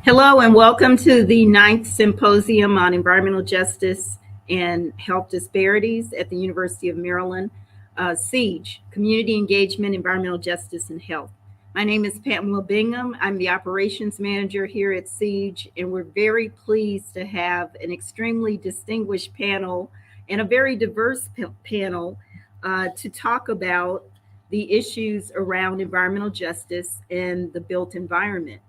Hello and welcome to the ninth symposium on environmental justice and health disparities at the University of Maryland, SEAGE, Community Engagement, Environmental Justice and Health. My name is Pamela Bingham. I'm the operations manager here at SEAGE, and we're very pleased to have an extremely distinguished panel and a very diverse panel to talk about the issues around environmental justice and the built environment.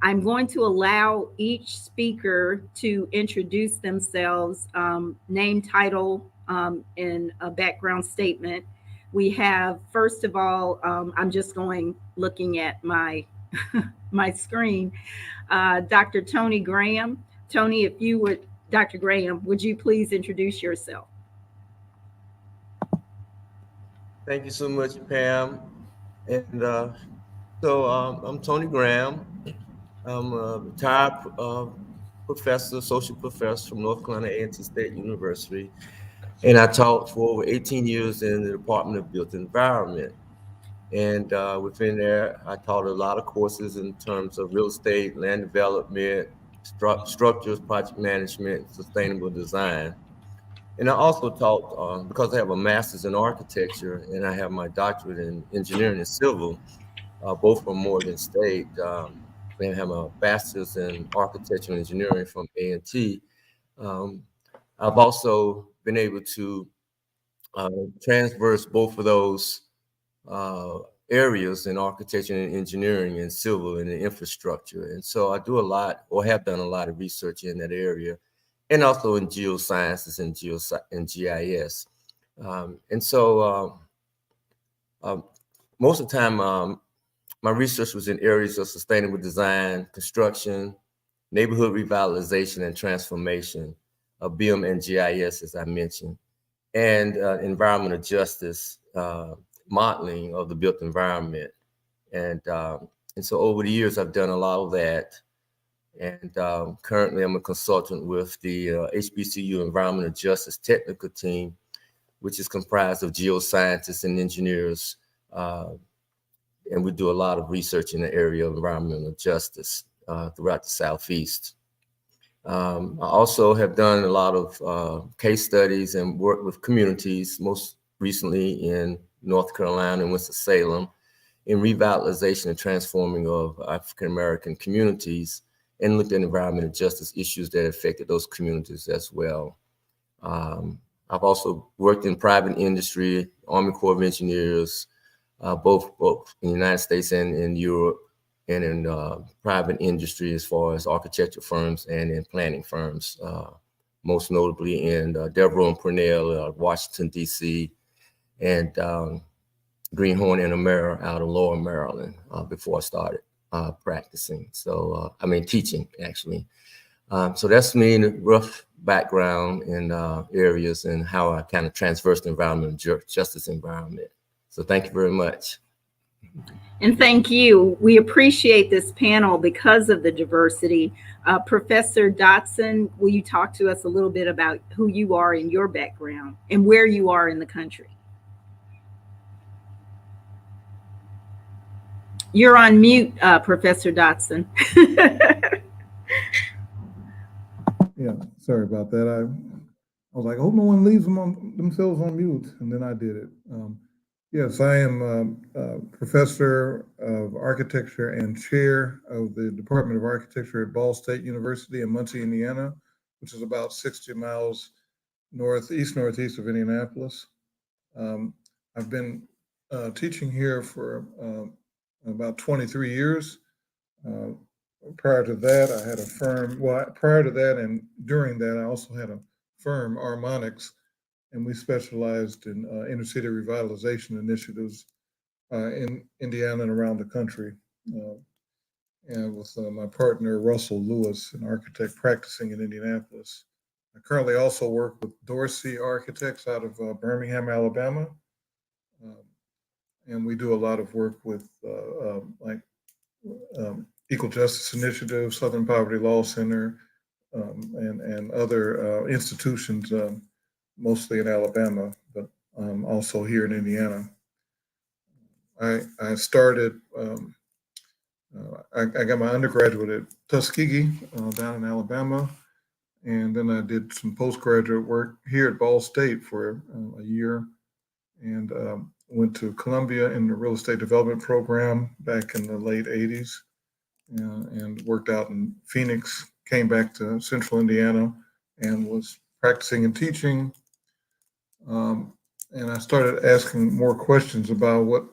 I'm going to allow each speaker to introduce themselves, name, title, and a background statement. We have, first of all, I'm just going looking at my my screen. Dr. Tony Graham. Tony, if you would, Dr. Graham, would you please introduce yourself? Thank you so much, Pam. And I'm Tony Graham. I'm a retired professor, social professor from North Carolina A&T State University. And I taught for over 18 years in the Department of Built Environment. And within there, I taught a lot of courses in terms of real estate, land development, structures, project management, sustainable design. And I also taught, because I have a master's in architecture and I have my doctorate in engineering and civil, both from Morgan State, and I have a bachelor's in architecture and engineering from A&T. I've also been able to transverse both of those areas in architecture and engineering and civil and infrastructure. And so I do a lot, or have done a lot of research in that area, and also in geosciences and GIS. Most of the time, my research was in areas of sustainable design, construction, neighborhood revitalization and transformation, BIM and GIS, as I mentioned, and environmental justice, modeling of the built environment. And so over the years, I've done a lot of that. And currently, I'm a consultant with the HBCU Environmental Justice Technical Team, which is comprised of geoscientists and engineers. And we do a lot of research in the area of environmental justice throughout the Southeast. I also have done a lot of case studies and work with communities, most recently in North Carolina and Winston-Salem, in revitalization and transforming of African-American communities, and looked at environmental justice issues that affected those communities as well. I've also worked in private industry, Army Corps of Engineers, both in the United States and in Europe, and in private industry as far as architecture firms and in planning firms, most notably in Devereux and Purnell, Washington, D.C., and Greenhorn and Amera out of Lower Maryland before I started practicing. Teaching, actually. So that's me in a rough background in areas and how I kind of transverse the environmental justice environment. So thank you very much. And thank you. We appreciate this panel because of the diversity. Professor Dotson, will you talk to us a little bit about who you are in your background and where you are in the country? You're on mute, Professor Dotson. Yeah, sorry about that. I was like, I hope no one leaves themselves on mute, and then I did it. Yes, I am a professor of architecture and chair of the Department of Architecture at Ball State University in Muncie, Indiana, which is about 60 miles northeast of Indianapolis. I've been teaching here for about 23 years. Prior to that, I had a firm. Well, prior to that and during that, I also had a firm, Harmonics, and we specialized in inner city revitalization initiatives in Indiana and around the country. And with my partner, Russell Lewis, an architect practicing in Indianapolis. I currently also work with Dorsey Architects out of Birmingham, Alabama. And we do a lot of work with Equal Justice Initiative, Southern Poverty Law Center, and other institutions, mostly in Alabama, but also here in Indiana. I started I got my undergraduate at Tuskegee down in Alabama. And then I did some postgraduate work here at Ball State for a year, and went to Columbia in the real estate development program back in the late 80s, and worked out in Phoenix, came back to Central Indiana and was practicing and teaching. And I started asking more questions about what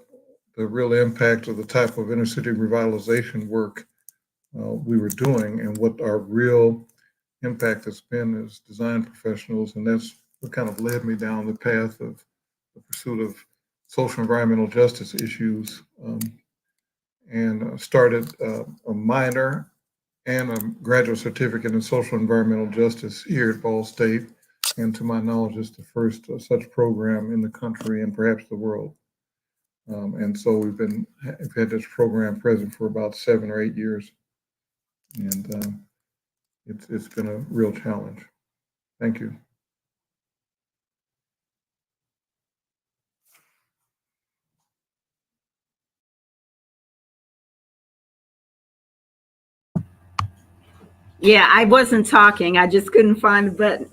the real impact of the type of inner city revitalization work we were doing and what our real impact has been as design professionals. And that's what kind of led me down the path of the pursuit of social environmental justice issues, and started a minor and a graduate certificate in social environmental justice here at Ball State. And to my knowledge, it's the first such program in the country and perhaps the world. And so we've had this program present for about 7 or 8 years. And it's been a real challenge. Thank you. Yeah, I wasn't talking. I just couldn't find the button.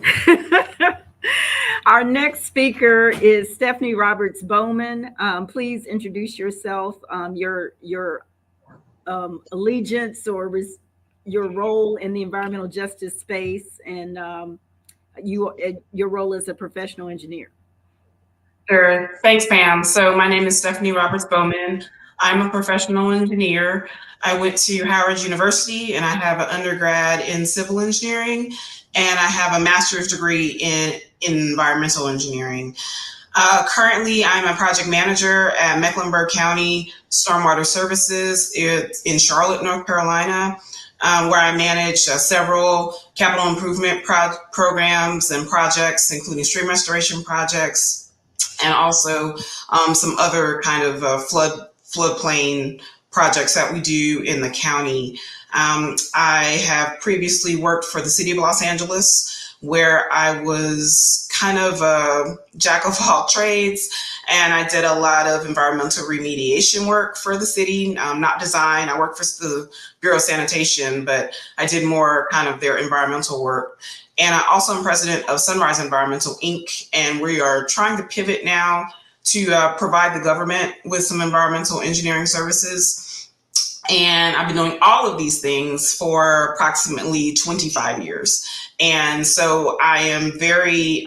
Our next speaker is Stephanie Roberts Bowman. Please introduce yourself, your allegiance or your role in the environmental justice space, and your role as a professional engineer. Sure. Thanks, Pam. So my name is Stephanie Roberts Bowman. I'm a professional engineer. I went to Howard University and I have an undergrad in civil engineering, and I have a master's degree in environmental engineering. Currently, I'm a project manager at Mecklenburg County Stormwater Services in Charlotte, North Carolina, where I manage several capital improvement programs and projects, including stream restoration projects, and also some other kind of floodplain projects that we do in the county. I have previously worked for the city of Los Angeles, where I was kind of a jack of all trades, and I did a lot of environmental remediation work for the city, not design. I worked for the Bureau of Sanitation, but I did more kind of their environmental work. And I also am president of Sunrise Environmental, Inc., and we are trying to pivot now to provide the government with some environmental engineering services. And I've been doing all of these things for approximately 25 years. And so I am very,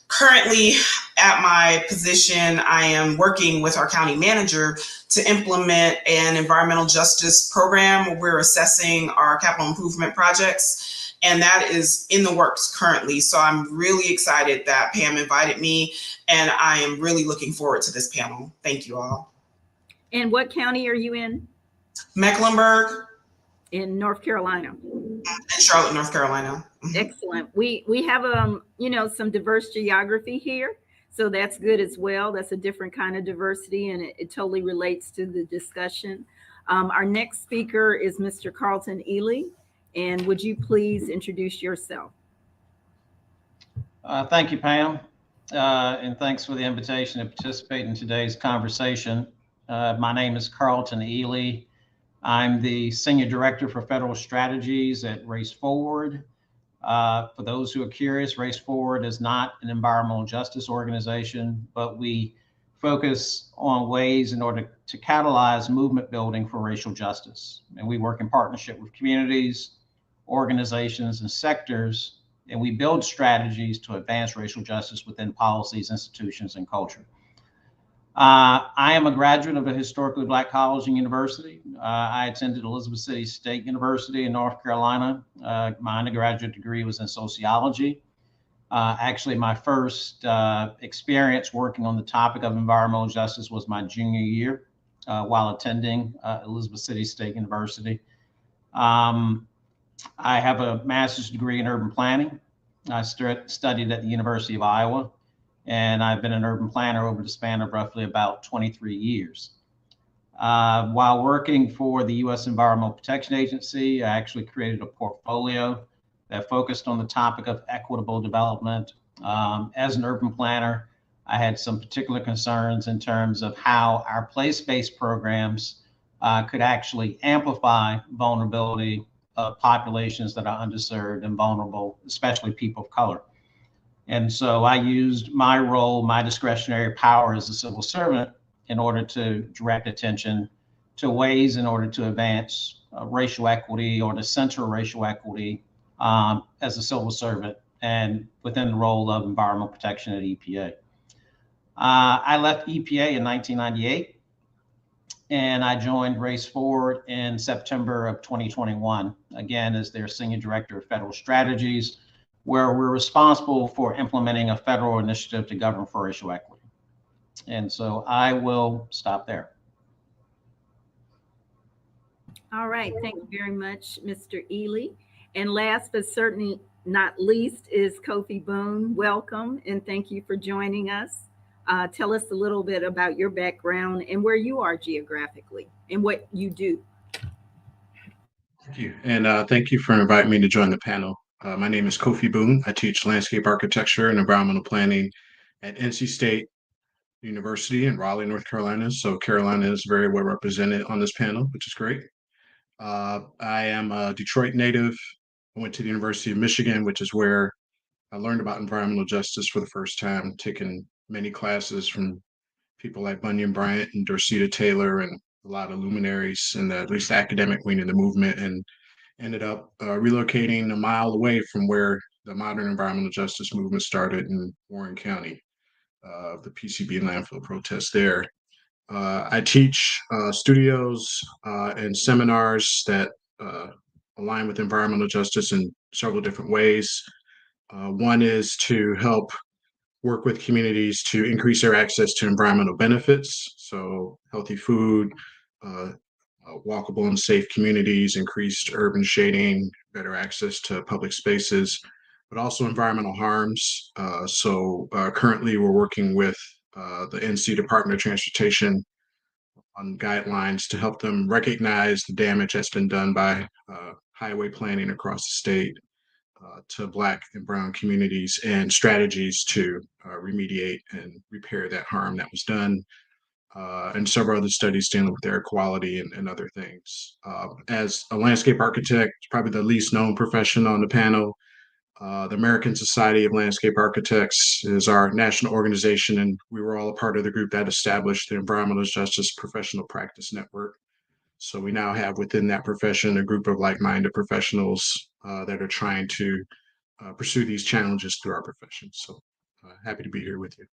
currently at my position, I am working with our county manager to implement an environmental justice program where we're assessing our capital improvement projects. And that is in the works currently. So I'm really excited that Pam invited me, and I am really looking forward to this panel. Thank you all. And what county are you in? Mecklenburg. In North Carolina. In Charlotte, North Carolina. Excellent. We have some diverse geography here, so that's good as well. That's a different kind of diversity, and it totally relates to the discussion. Our next speaker is Mr. Carlton Ely, and would you please introduce yourself? Thank you, Pam, and thanks for the invitation to participate in today's conversation. My name is Carlton Ely. I'm the Senior Director for Federal Strategies at Race Forward. For those who are curious, Race Forward is not an environmental justice organization, but we focus on ways in order to catalyze movement building for racial justice. And we work in partnership with communities, organizations, and sectors, and we build strategies to advance racial justice within policies, institutions, and culture. I am a graduate of a historically Black college and university. I attended Elizabeth City State University in North Carolina. My undergraduate degree was in sociology. Actually, my first experience working on the topic of environmental justice was my junior year while attending Elizabeth City State University. I have a master's degree in urban planning. I studied at the University of Iowa, and I've been an urban planner over the span of roughly about 23 years. While working for the U.S. Environmental Protection Agency, I actually created a portfolio that focused on the topic of equitable development. As an urban planner, I had some particular concerns in terms of how our place-based programs could actually amplify vulnerability of populations that are underserved and vulnerable, especially people of color. And so I used my role, my discretionary power as a civil servant in order to direct attention to ways in order to advance racial equity or to center racial equity as a civil servant and within the role of environmental protection at EPA. I left EPA in 1998 and I joined Race Forward in September of 2021, again, as their Senior Director of Federal Strategies, where we're responsible for implementing a federal initiative to govern for racial equity. And so I will stop there. All right, thank you very much, Mr. Ely. And last but certainly not least is Kofi Boone. Welcome and thank you for joining us. Tell us a little bit about your background and where you are geographically and what you do. Thank you. And thank you for inviting me to join the panel. My name is Kofi Boone. I teach landscape architecture and environmental planning at NC State University in Raleigh, North Carolina. So Carolina is very well represented on this panel, which is great. I am a Detroit native. I went to the University of Michigan, which is where I learned about environmental justice for the first time, taking many classes from people like Bunyan Bryant and Dorsita Taylor and a lot of luminaries in the at least academic wing of the movement, and ended up relocating a mile away from where the modern environmental justice movement started in Warren County, the PCB landfill protest there. I teach studios and seminars that align with environmental justice in several different ways. One is to help work with communities to increase their access to environmental benefits, so healthy food, walkable and safe communities, increased urban shading, better access to public spaces, but also environmental harms. So currently we're working with the NC Department of Transportation on guidelines to help them recognize the damage that's been done by highway planning across the state to Black and Brown communities and strategies to remediate and repair that harm that was done, and several other studies dealing with air quality and other things. As a landscape architect, probably the least known profession on the panel, the American Society of Landscape Architects is our national organization, and we were all a part of the group that established the Environmental Justice Professional Practice Network. So we now have within that profession a group of like-minded professionals that are trying to pursue these challenges through our profession. So happy to be here with you.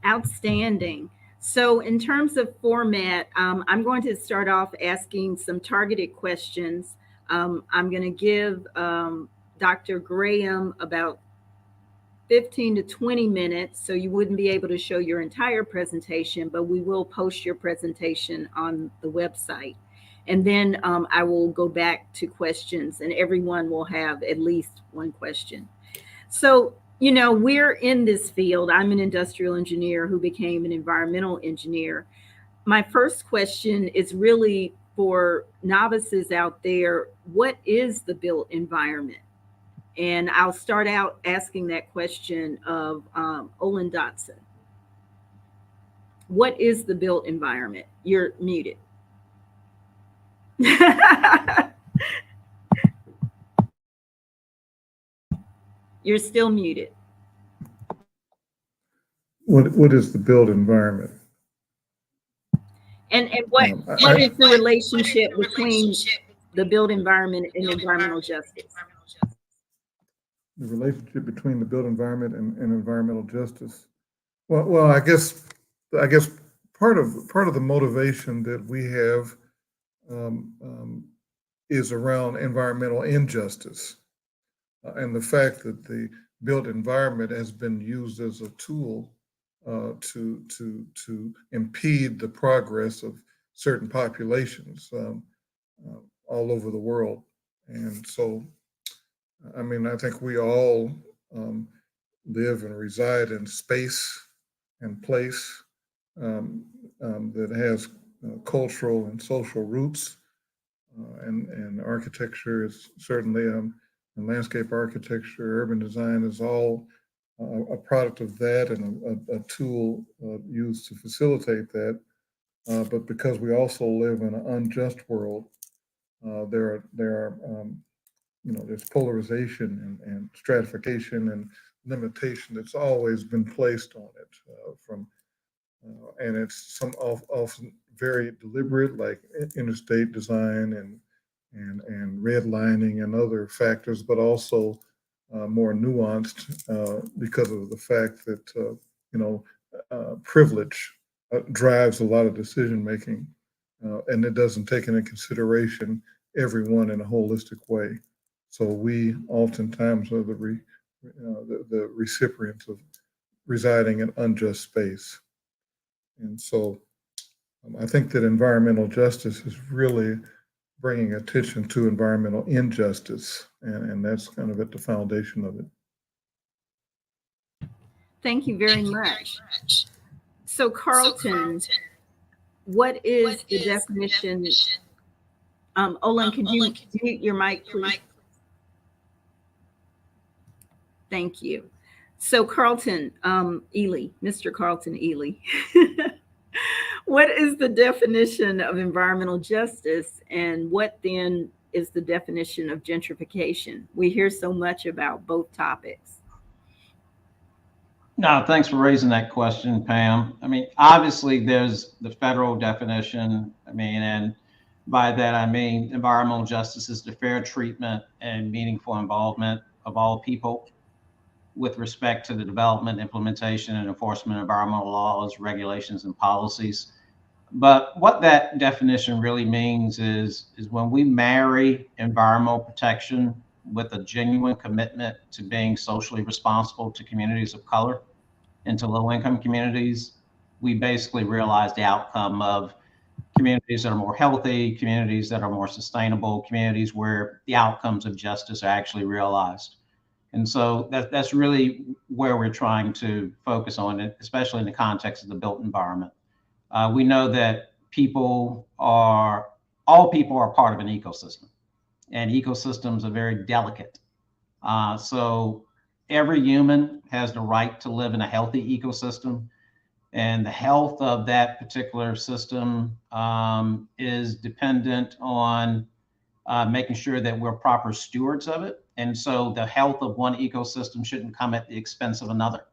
Outstanding. So in terms of format, I'm going to start off asking some targeted questions. I'm going to give Dr. Graham about 15 to 20 minutes, so you wouldn't be able to show your entire presentation, but we will post your presentation on the website. And then I will go back to questions and everyone will have at least one question. So, you know, we're in this field. I'm an industrial engineer who became an environmental engineer. My first question is really for novices out there. What is the built environment? And I'll start out asking that question of Olin Dotson. What is the built environment? You're muted. You're still muted. What is the built environment? And what is the relationship between the built environment and environmental justice? The relationship between the built environment and environmental justice. Well, I guess part of the motivation that we have is around environmental injustice, and the fact that the built environment has been used as a tool to impede the progress of certain populations all over the world. And so, I mean, I think we all live and reside in space and place that has cultural and social roots, and architecture is certainly, and landscape architecture, urban design is all a product of that and a tool used to facilitate that. but because we also live in an unjust world, there are there's polarization and stratification and limitation that's always been placed on it and it's often very deliberate, like interstate design and redlining and other factors, but also more nuanced because of the fact that privilege drives a lot of decision making, and it doesn't take into consideration everyone in a holistic way. So we oftentimes are the recipients of residing in unjust space. And so I think that environmental justice is really bringing attention to environmental injustice, and that's kind of at the foundation of it. Thank you very much. So Carlton, what is the definition? Olin, could you mute your mic, please? Thank you. So Carlton Ely, Mr. Carlton Ely, what is the definition of environmental justice, and what then is the definition of gentrification? We hear so much about both topics. No, thanks for raising that question, Pam. I mean, obviously there's the federal definition. I mean, and by that, I mean, environmental justice is the fair treatment and meaningful involvement of all people with respect to the development, implementation, and enforcement of environmental laws, regulations, and policies. But what that definition really means is when we marry environmental protection with a genuine commitment to being socially responsible to communities of color and to low-income communities, we basically realize the outcome of communities that are more healthy, communities that are more sustainable, communities where the outcomes of justice are actually realized. And so that's really where we're trying to focus on it, especially in the context of the built environment. We know that all people are part of an ecosystem, and ecosystems are very delicate. So every human has the right to live in a healthy ecosystem, and the health of that particular system is dependent on making sure that we're proper stewards of it. And so the health of one ecosystem shouldn't come at the expense of another.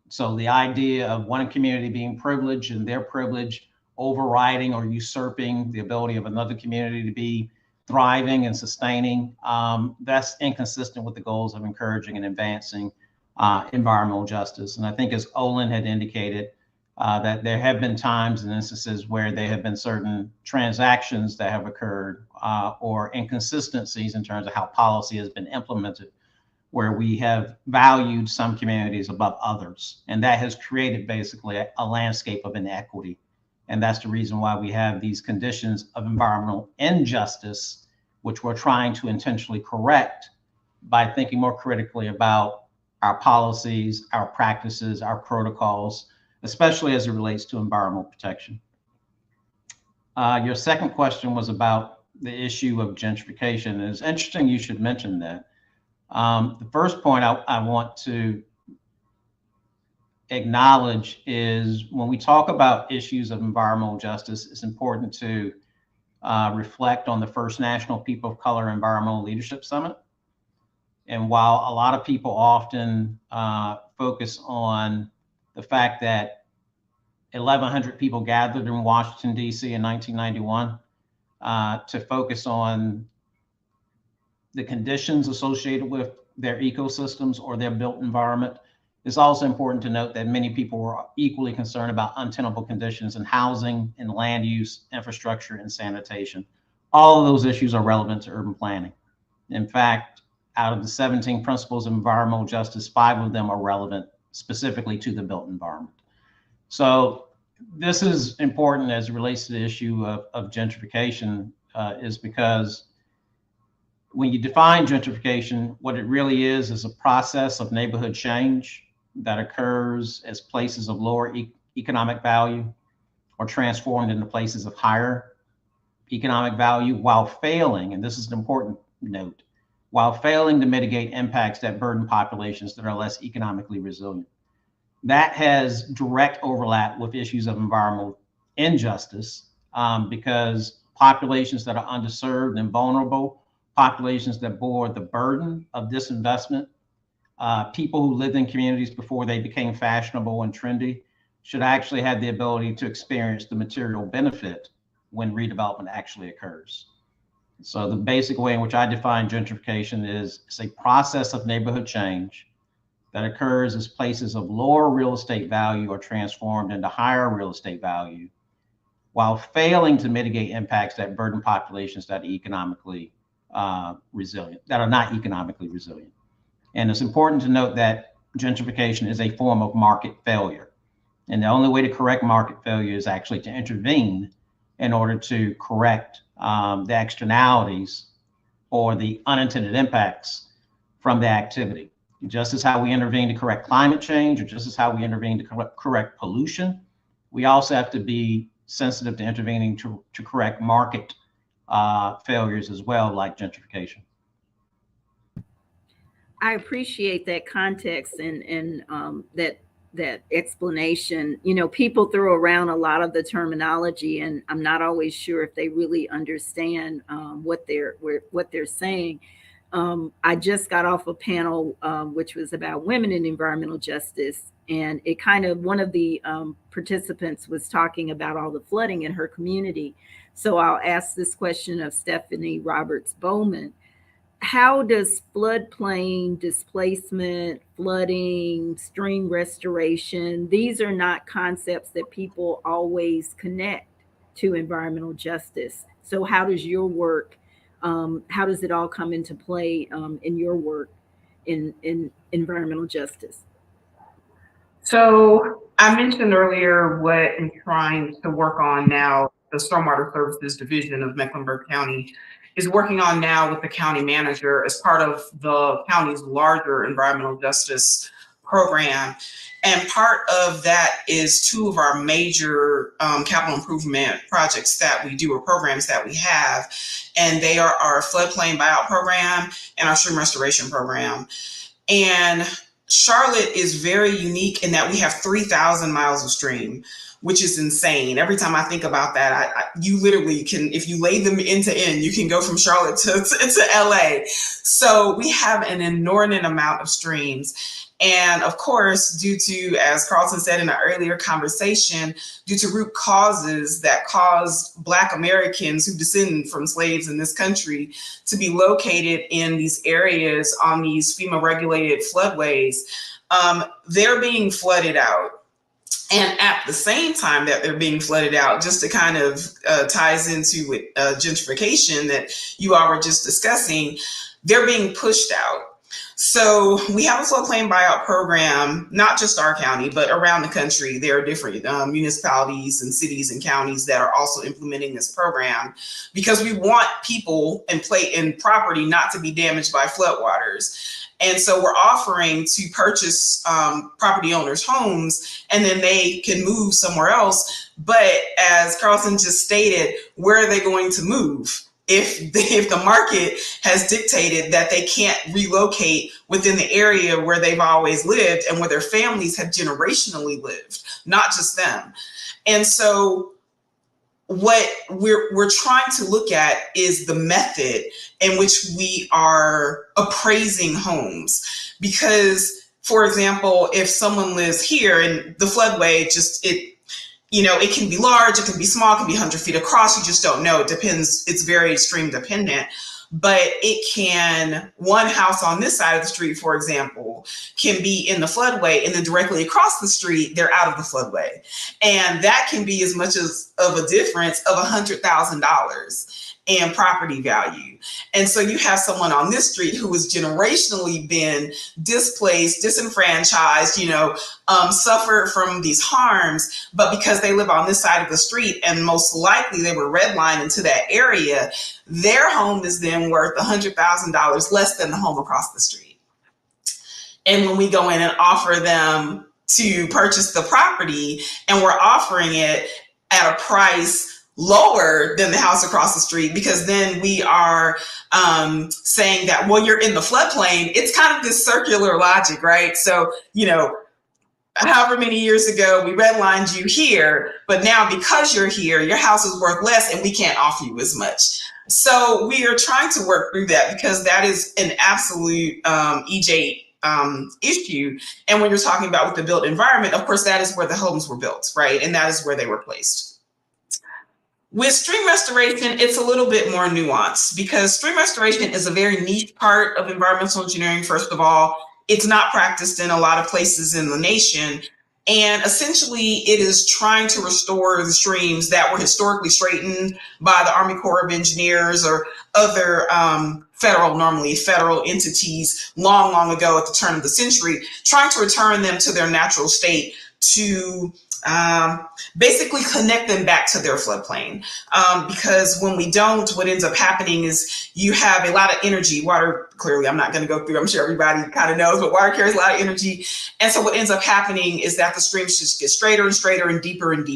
So the idea of one community being privileged and their privilege overriding or usurping the ability of another community to be thriving and sustaining, that's inconsistent with the goals of encouraging and advancing environmental justice. And I think, as Olin had indicated, that there have been times and instances where there have been certain transactions that have occurred or inconsistencies in terms of how policy has been implemented, where we have valued some communities above others. And that has created basically a landscape of inequity. And that's the reason why we have these conditions of environmental injustice, which we're trying to intentionally correct by thinking more critically about our policies, our practices, our protocols, especially as it relates to environmental protection. Your second question was about the issue of gentrification. And it's interesting you should mention that. The first point I want to acknowledge is when we talk about issues of environmental justice, it's important to reflect on the first National People of Color Environmental Leadership Summit. And while a lot of people often focus on the fact that 1,100 people gathered in Washington, D.C. in 1991 to focus on the conditions associated with their ecosystems or their built environment, it's also important to note that many people were equally concerned about untenable conditions in housing and land use, infrastructure, and sanitation. All of those issues are relevant to urban planning. In fact, out of the 17 principles of environmental justice, 5 of them are relevant specifically to the built environment. So this is important as it relates to the issue of gentrification, is because when you define gentrification, what it really is a process of neighborhood change that occurs as places of lower economic value are transformed into places of higher economic value while failing, and this is an important note, while failing to mitigate impacts that burden populations that are less economically resilient. That has direct overlap with issues of environmental injustice because populations that are underserved and vulnerable, populations that bore the burden of disinvestment, people who lived in communities before they became fashionable and trendy should actually have the ability to experience the material benefit when redevelopment actually occurs. So the basic way in which I define gentrification is it's a process of neighborhood change that occurs as places of lower real estate value are transformed into higher real estate value, while failing to mitigate impacts that burden populations that are economically resilient, that are not economically resilient. And it's important to note that gentrification is a form of market failure. And the only way to correct market failure is actually to intervene in order to correct the externalities or the unintended impacts from the activity. Just as how we intervene to correct climate change, or just as how we intervene to correct pollution, we also have to be sensitive to intervening to correct market failures as well, like gentrification. I appreciate that context and that explanation. You know, people throw around a lot of the terminology, and I'm not always sure if they really understand what they're saying. I just got off a panel which was about women in environmental justice, and it kind of, one of the participants was talking about all the flooding in her community. So I'll ask this question of Stephanie Roberts Bowman. How does floodplain displacement, flooding, stream restoration, these are not concepts that people always connect to environmental justice. So how does your work, how does it all come into play in your work in environmental justice? So I mentioned earlier what I'm trying to work on now. The Stormwater Services Division of Mecklenburg County is working on now with the county manager as part of the county's larger environmental justice program. And part of that is two of our major capital improvement projects that we do, or programs that we have. And they are our floodplain buyout program and our stream restoration program. And Charlotte is very unique in that we have 3,000 miles of stream, which is insane. Every time I think about that, you literally can, if you lay them end to end, you can go from Charlotte to LA. So we have an inordinate amount of streams. And of course, due to, as Carlton said in an earlier conversation, due to root causes that caused Black Americans who descend from slaves in this country to be located in these areas on these FEMA regulated floodways, they're being flooded out. And at the same time that they're being flooded out, just to kind of ties into gentrification that you all were just discussing, they're being pushed out. So we have a floodplain buyout program, not just our county, but around the country. There are different municipalities and cities and counties that are also implementing this program because we want people and property not to be damaged by floodwaters. And so we're offering to purchase property owners' homes, and then they can move somewhere else. But as Carlton just stated, where are they going to move? If the market has dictated that they can't relocate within the area where they've always lived and where their families have generationally lived, not just them. And so what we're trying to look at is the method in which we are appraising homes. Because, for example, if someone lives here and the floodway it can be large, it can be small, it can be 100 feet across. You just don't know. It depends. It's very stream dependent. But it can, one house on this side of the street, for example, can be in the floodway, and then directly across the street, they're out of the floodway. And that can be as much as of a difference of $100,000 in property value. And so you have someone on this street who has generationally been displaced, disenfranchised, suffered from these harms, but because they live on this side of the street and most likely they were redlined into that area, their home is then worth $100,000 less than the home across the street. And when we go in and offer them to purchase the property, and we're offering it at a price lower than the house across the street, because then we are saying that, well, you're in the floodplain. It's kind of this circular logic, right? So, however many years ago we redlined you here, but now because you're here, your house is worth less and we can't offer you as much. So we are trying to work through that because that is an absolute EJ issue. And when you're talking about with the built environment, of course, that is where the homes were built, right? And that is where they were placed. With stream restoration, it's a little bit more nuanced because stream restoration is a very niche part of environmental engineering. First of all, it's not practiced in a lot of places in the nation. And essentially, it is trying to restore the streams that were historically straightened by the Army Corps of Engineers or other federal entities long ago at the turn of the century, trying to return them to their natural state to basically connect them back to their floodplain. Because when we don't, what ends up happening is you have a lot of energy. Water, clearly, I'm not going to go through, I'm sure everybody kind of knows, but water carries a lot of energy. And so what ends up happening is that the streams just get straighter and straighter and deeper. And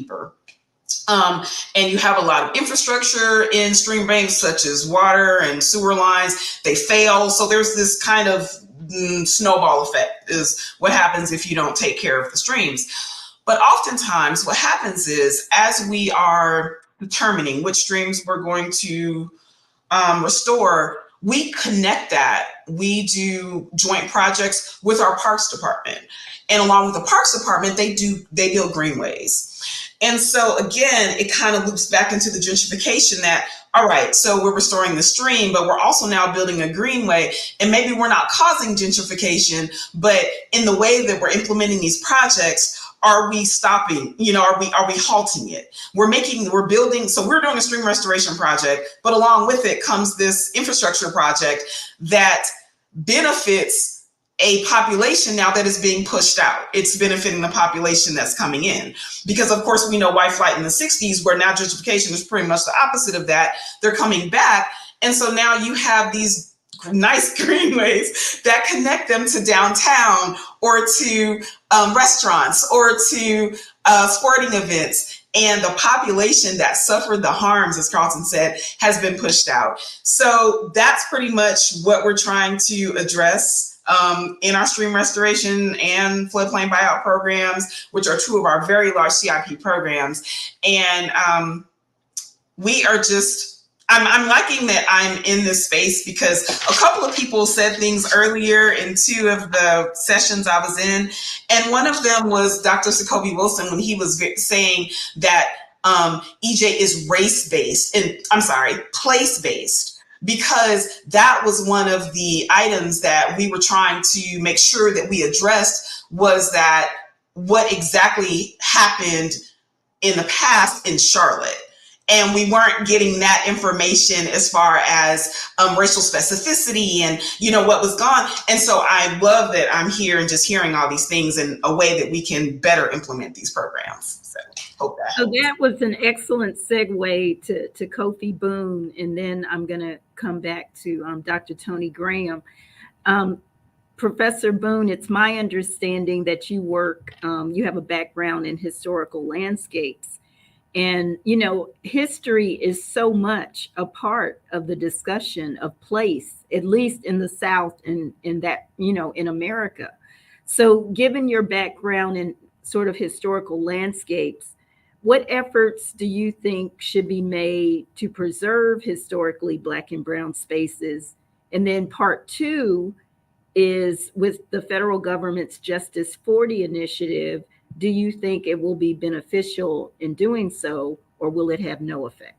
you have a lot of infrastructure in stream banks, such as water and sewer lines. They fail. So there's this kind of snowball effect is what happens if you don't take care of the streams. But oftentimes what happens is as we are determining which streams we're going to restore, we connect that. We do joint projects with our Parks Department. And along with the Parks Department, they build greenways. And so again, it kind of loops back into the gentrification that, all right, so we're restoring the stream, but we're also now building a greenway. And maybe we're not causing gentrification, but in the way that we're implementing these projects, are we stopping? Are we halting it? We're building, so we're doing a stream restoration project, but along with it comes this infrastructure project that benefits a population now that is being pushed out. It's benefiting the population that's coming in. Because of course we know white flight in the 60s, where now gentrification is pretty much the opposite of that. They're coming back. And so now you have these nice greenways that connect them to downtown or to restaurants or to sporting events. And the population that suffered the harms, as Carlton said, has been pushed out. So that's pretty much what we're trying to address in our stream restoration and floodplain buyout programs, which are two of our very large CIP programs. And we are I'm liking that I'm in this space because a couple of people said things earlier in two of the sessions I was in. And one of them was Dr. Jacoby Wilson, when he was saying that EJ is place-based. Because that was one of the items that we were trying to make sure that we addressed, was that what exactly happened in the past in Charlotte. And we weren't getting that information as far as racial specificity and, what was gone. And so I love that I'm here and just hearing all these things in a way that we can better implement these programs. So hope that helps. So that was an excellent segue to Kofi Boone. And then I'm going to come back to Dr. Tony Graham. Professor Boone, it's my understanding that you have a background in historical landscapes. And, history is so much a part of the discussion of place, at least in the South and in that, in America. So given your background in sort of historical landscapes, what efforts do you think should be made to preserve historically Black and brown spaces? And then part two is with the federal government's Justice 40 initiative, do you think it will be beneficial in doing so, or will it have no effect?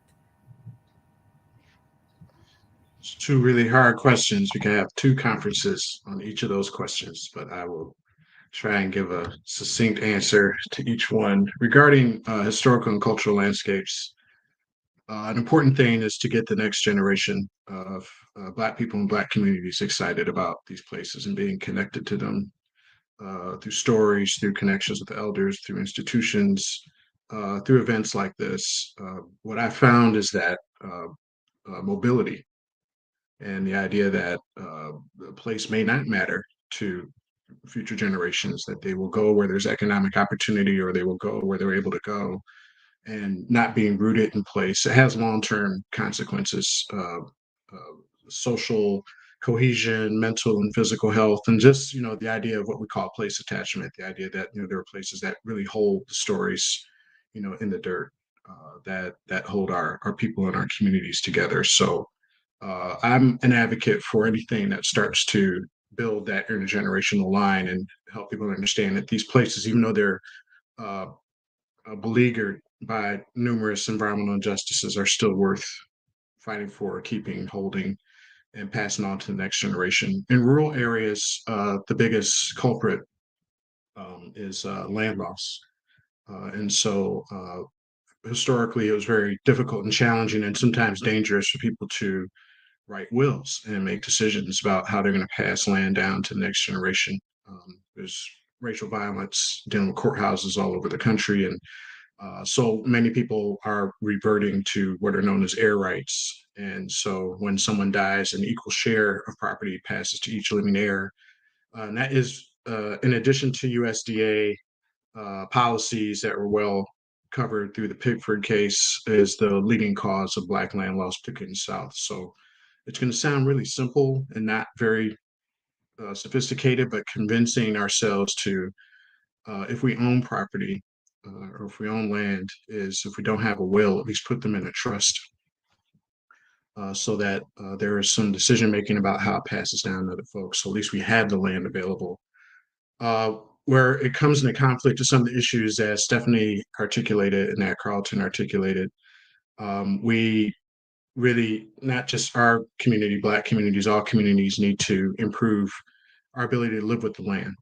It's two really hard questions. We can have two conferences on each of those questions, but I will try and give a succinct answer to each one. Regarding historical and cultural landscapes, an important thing is to get the next generation of Black people and Black communities excited about these places and being connected to them through stories, through connections with elders, through institutions, through events like this. What I found is that mobility and the idea that the place may not matter to future generations, that they will go where there's economic opportunity or they will go where they're able to go, and not being rooted in place. It has long-term consequences, social, cohesion, mental and physical health, and just, the idea of what we call place attachment, the idea that, there are places that really hold the stories, in the dirt, that hold our people and our communities together. So I'm an advocate for anything that starts to build that intergenerational line and help people understand that these places, even though they're uh, beleaguered by numerous environmental injustices, are still worth fighting for, keeping, holding, and passing on to the next generation. In rural areas, the biggest culprit is land loss. And so historically, it was very difficult and challenging and sometimes dangerous for people to write wills and make decisions about how they're going to pass land down to the next generation. There's racial violence dealing with courthouses all over the country. And so many people are reverting to what are known as air rights. And so when someone dies, an equal share of property passes to each living heir. And that is, in addition to USDA policies that were well covered through the Pickford case, is the leading cause of Black land loss, particularly in the South. So it's going to sound really simple and not very sophisticated, but convincing ourselves to, if we own property, or if we own land, is if we don't have a will, at least put them in a trust, so that there is some decision making about how it passes down to other folks. So at least we have the land available. Where it comes into conflict to some of the issues that Stephanie articulated and that Carlton articulated, we really, not just our community, Black communities, all communities need to improve our ability to live with the land.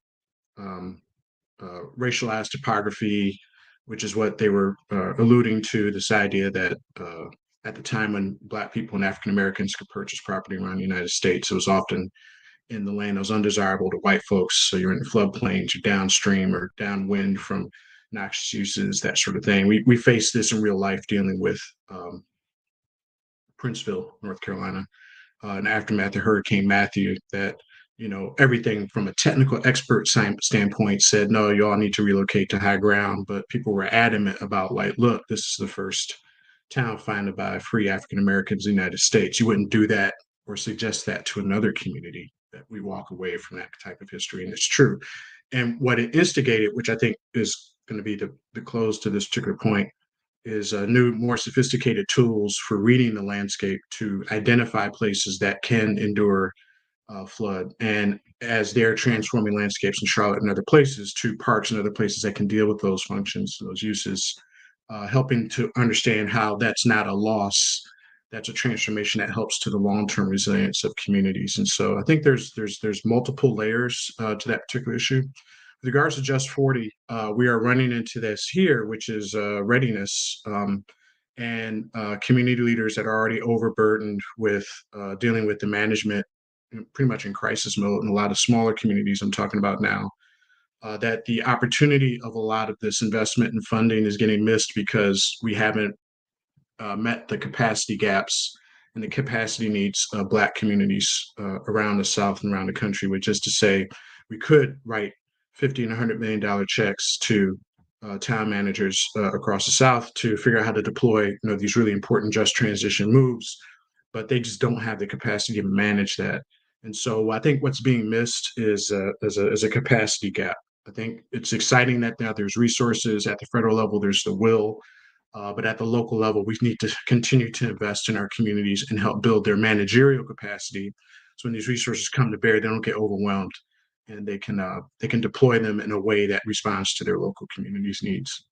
Racialized topography, which is what they were alluding to, this idea that at the time when Black people and African Americans could purchase property around the United States, it was often in the land that was undesirable to white folks. So you're in floodplains, you're downstream or downwind from noxious uses, that sort of thing. We face this in real life dealing with Princeville, North Carolina, in aftermath of Hurricane Matthew, that everything from a technical expert standpoint said, no, you all need to relocate to high ground. But people were adamant about, like, look, this is the first town founded by free African Americans in the United States. You wouldn't do that or suggest that to another community, that we walk away from that type of history. And it's true. And what it instigated, which I think is going to be the close to this particular point, is new, more sophisticated tools for reading the landscape to identify places that can endure flood. And as they're transforming landscapes in Charlotte and other places to parks and other places that can deal with those functions, those uses, helping to understand how that's not a loss, that's a transformation that helps to the long-term resilience of communities. And so I think there's multiple layers to that particular issue. With regards to Just 40, we are running into this here, which is readiness, and community leaders that are already overburdened with dealing with the management, pretty much in crisis mode in a lot of smaller communities I'm talking about now, that the opportunity of a lot of this investment and funding is getting missed because we haven't met the capacity gaps and the capacity needs of Black communities around the South and around the country, which is to say we could write $50 and $100 million checks to town managers across the South to figure out how to deploy these really important just transition moves, but they just don't have the capacity to manage that. And so I think what's being missed is a capacity gap. I think it's exciting that now there's resources at the federal level, there's the will, but at the local level, we need to continue to invest in our communities and help build their managerial capacity. So when these resources come to bear, they don't get overwhelmed, and they can deploy them in a way that responds to their local community's needs.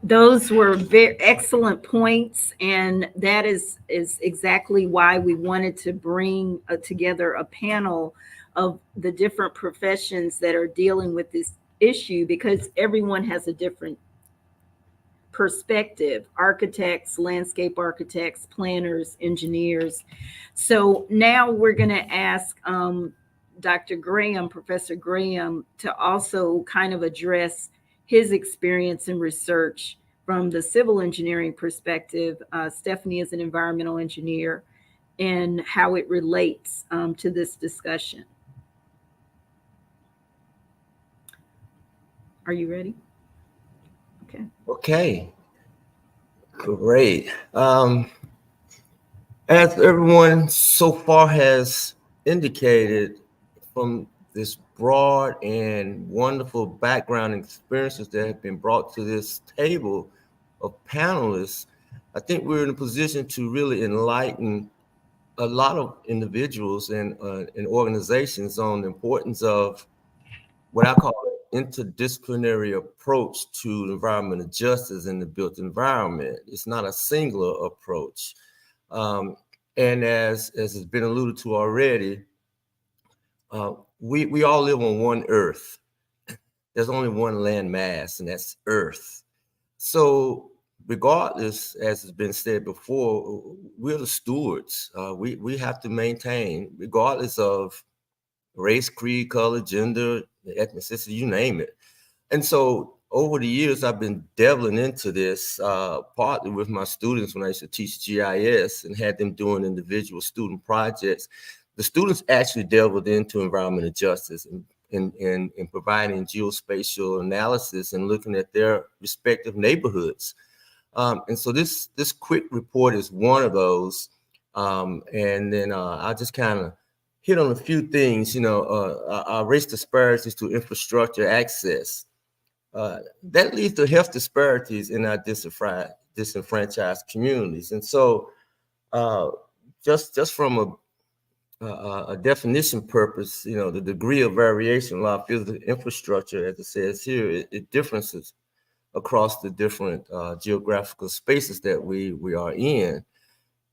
Those were very excellent points, and that is exactly why we wanted to bring together a panel of the different professions that are dealing with this issue, because everyone has a different perspective: architects, landscape architects, planners, engineers. So now we're going to ask Dr. Graham, Professor Graham, to also kind of address his experience in research from the civil engineering perspective. Stephanie is an environmental engineer, and how it relates to this discussion. Are you ready? Okay. Okay, great. As everyone so far has indicated, from this broad and wonderful background experiences that have been brought to this table of panelists, I think we're in a position to really enlighten a lot of individuals and organizations on the importance of what I call an interdisciplinary approach to environmental justice in the built environment. It's not a singular approach. And as has been alluded to already, we all live on one earth. There's only one land mass, and that's Earth. So regardless, as has been said before, we're the stewards. We have to maintain, regardless of race, creed, color, gender, ethnicity, you name it. And so over the years, I've been delving into this, partly with my students when I used to teach GIS and had them doing individual student projects. The students actually delved into environmental justice and providing geospatial analysis and looking at their respective neighborhoods. And so this quick report is one of those. And then I'll just kind of hit on a few things, our race disparities to infrastructure access. That leads to health disparities in our disenfranchised communities. And so just from a definition purpose, the degree of variation of our physical infrastructure, as it says here, it differences across the different geographical spaces that we are in.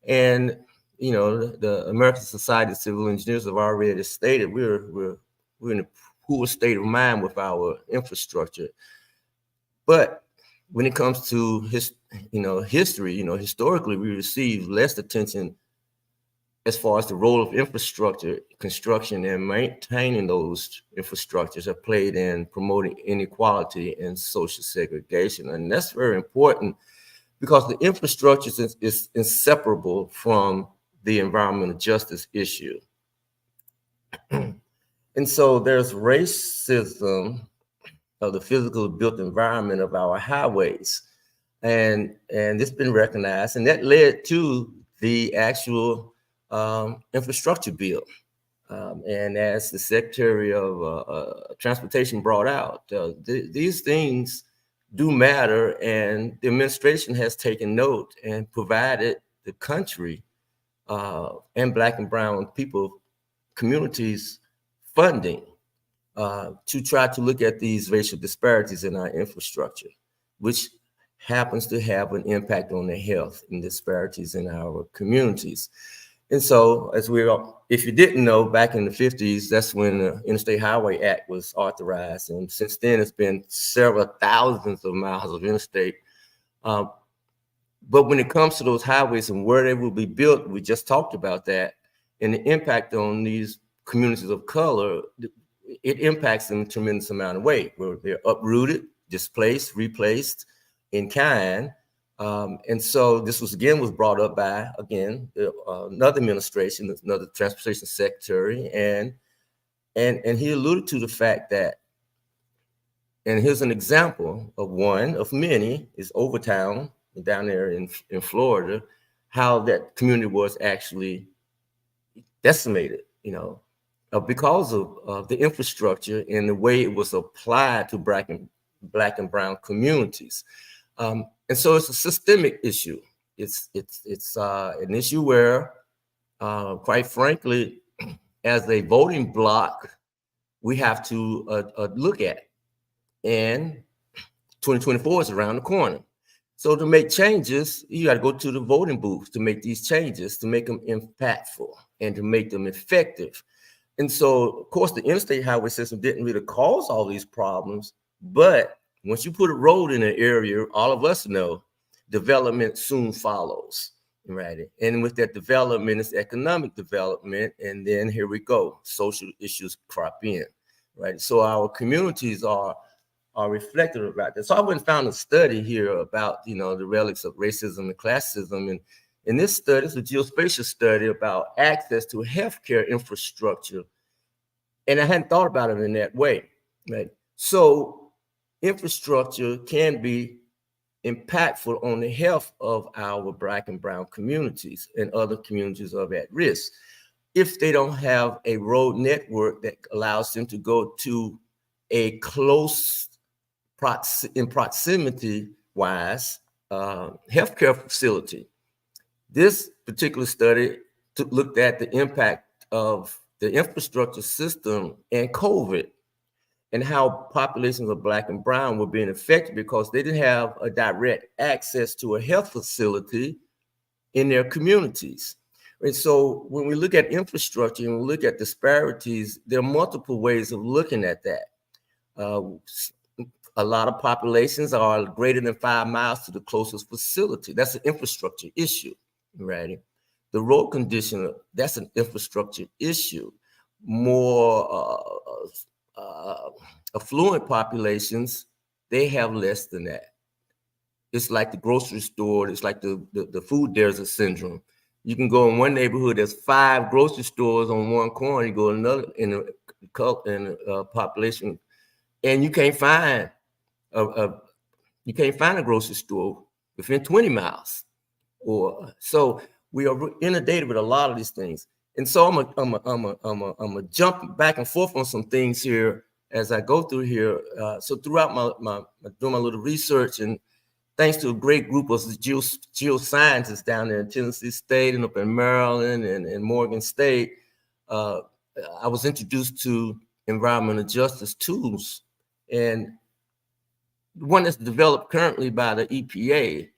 And, the American Society of Civil Engineers have already stated we're in a poor state of mind with our infrastructure. But when it comes to history, historically, we receive less attention as far as the role of infrastructure, construction, and maintaining those infrastructures have played in promoting inequality and social segregation. And that's very important because the infrastructure is inseparable from the environmental justice issue. And so there's racism of the physical built environment of our highways. And it's been recognized, and that led to the actual infrastructure bill. And as the Secretary of Transportation brought out, these things do matter, and the administration has taken note and provided the country and Black and brown people, communities, funding to try to look at these racial disparities in our infrastructure, which happens to have an impact on the health and disparities in our communities. And so, if you didn't know, back in the 50s, that's when the Interstate Highway Act was authorized. And since then, it's been several thousands of miles of interstate. But when it comes to those highways and where they will be built, we just talked about that, and the impact on these communities of color, it impacts them a tremendous amount of way, where they're uprooted, displaced, replaced in kind. And so this was brought up by, another administration, another transportation secretary. And he alluded to the fact that, and here's an example of one of many, is Overtown down there in Florida, how that community was actually decimated, because of the infrastructure and the way it was applied to Black and brown communities. And so it's a systemic issue. It's an issue where, quite frankly, as a voting bloc, we have to look at. And 2024 is around the corner. So to make changes, you got to go to the voting booths to make these changes, to make them impactful and to make them effective. And so, of course, the interstate highway system didn't really cause all these problems, but once you put a road in an area, all of us know development soon follows, right? And with that development, it's economic development. And then here we go, social issues crop in, right? So our communities are reflective about that. So I went and found a study here about, the relics of racism and classism. And in this study, it's a geospatial study about access to healthcare infrastructure. And I hadn't thought about it in that way, right? So infrastructure can be impactful on the health of our Black and brown communities and other communities of at risk if they don't have a road network that allows them to go to a close in proximity wise healthcare facility. This particular study looked at the impact of the infrastructure system and COVID and how populations of Black and brown were being affected because they didn't have a direct access to a health facility in their communities. And so when we look at infrastructure and we look at disparities, there are multiple ways of looking at that. A lot of populations are greater than 5 miles to the closest facility. That's an infrastructure issue, right? The road condition, that's an infrastructure issue. More affluent populations, they have less than that. It's like the grocery store, it's like the food desert syndrome. You can go in one neighborhood, there's 5 grocery stores on one corner, you go another in a population, and you can't find a grocery store within 20 miles. Or so we are inundated with a lot of these things. And so I'm a jump back and forth on some things here as I go through here. So throughout doing my little research, and thanks to a great group of geoscientists down there in Tennessee State and up in Maryland and Morgan State, I was introduced to environmental justice tools. And the one that's developed currently by the EPA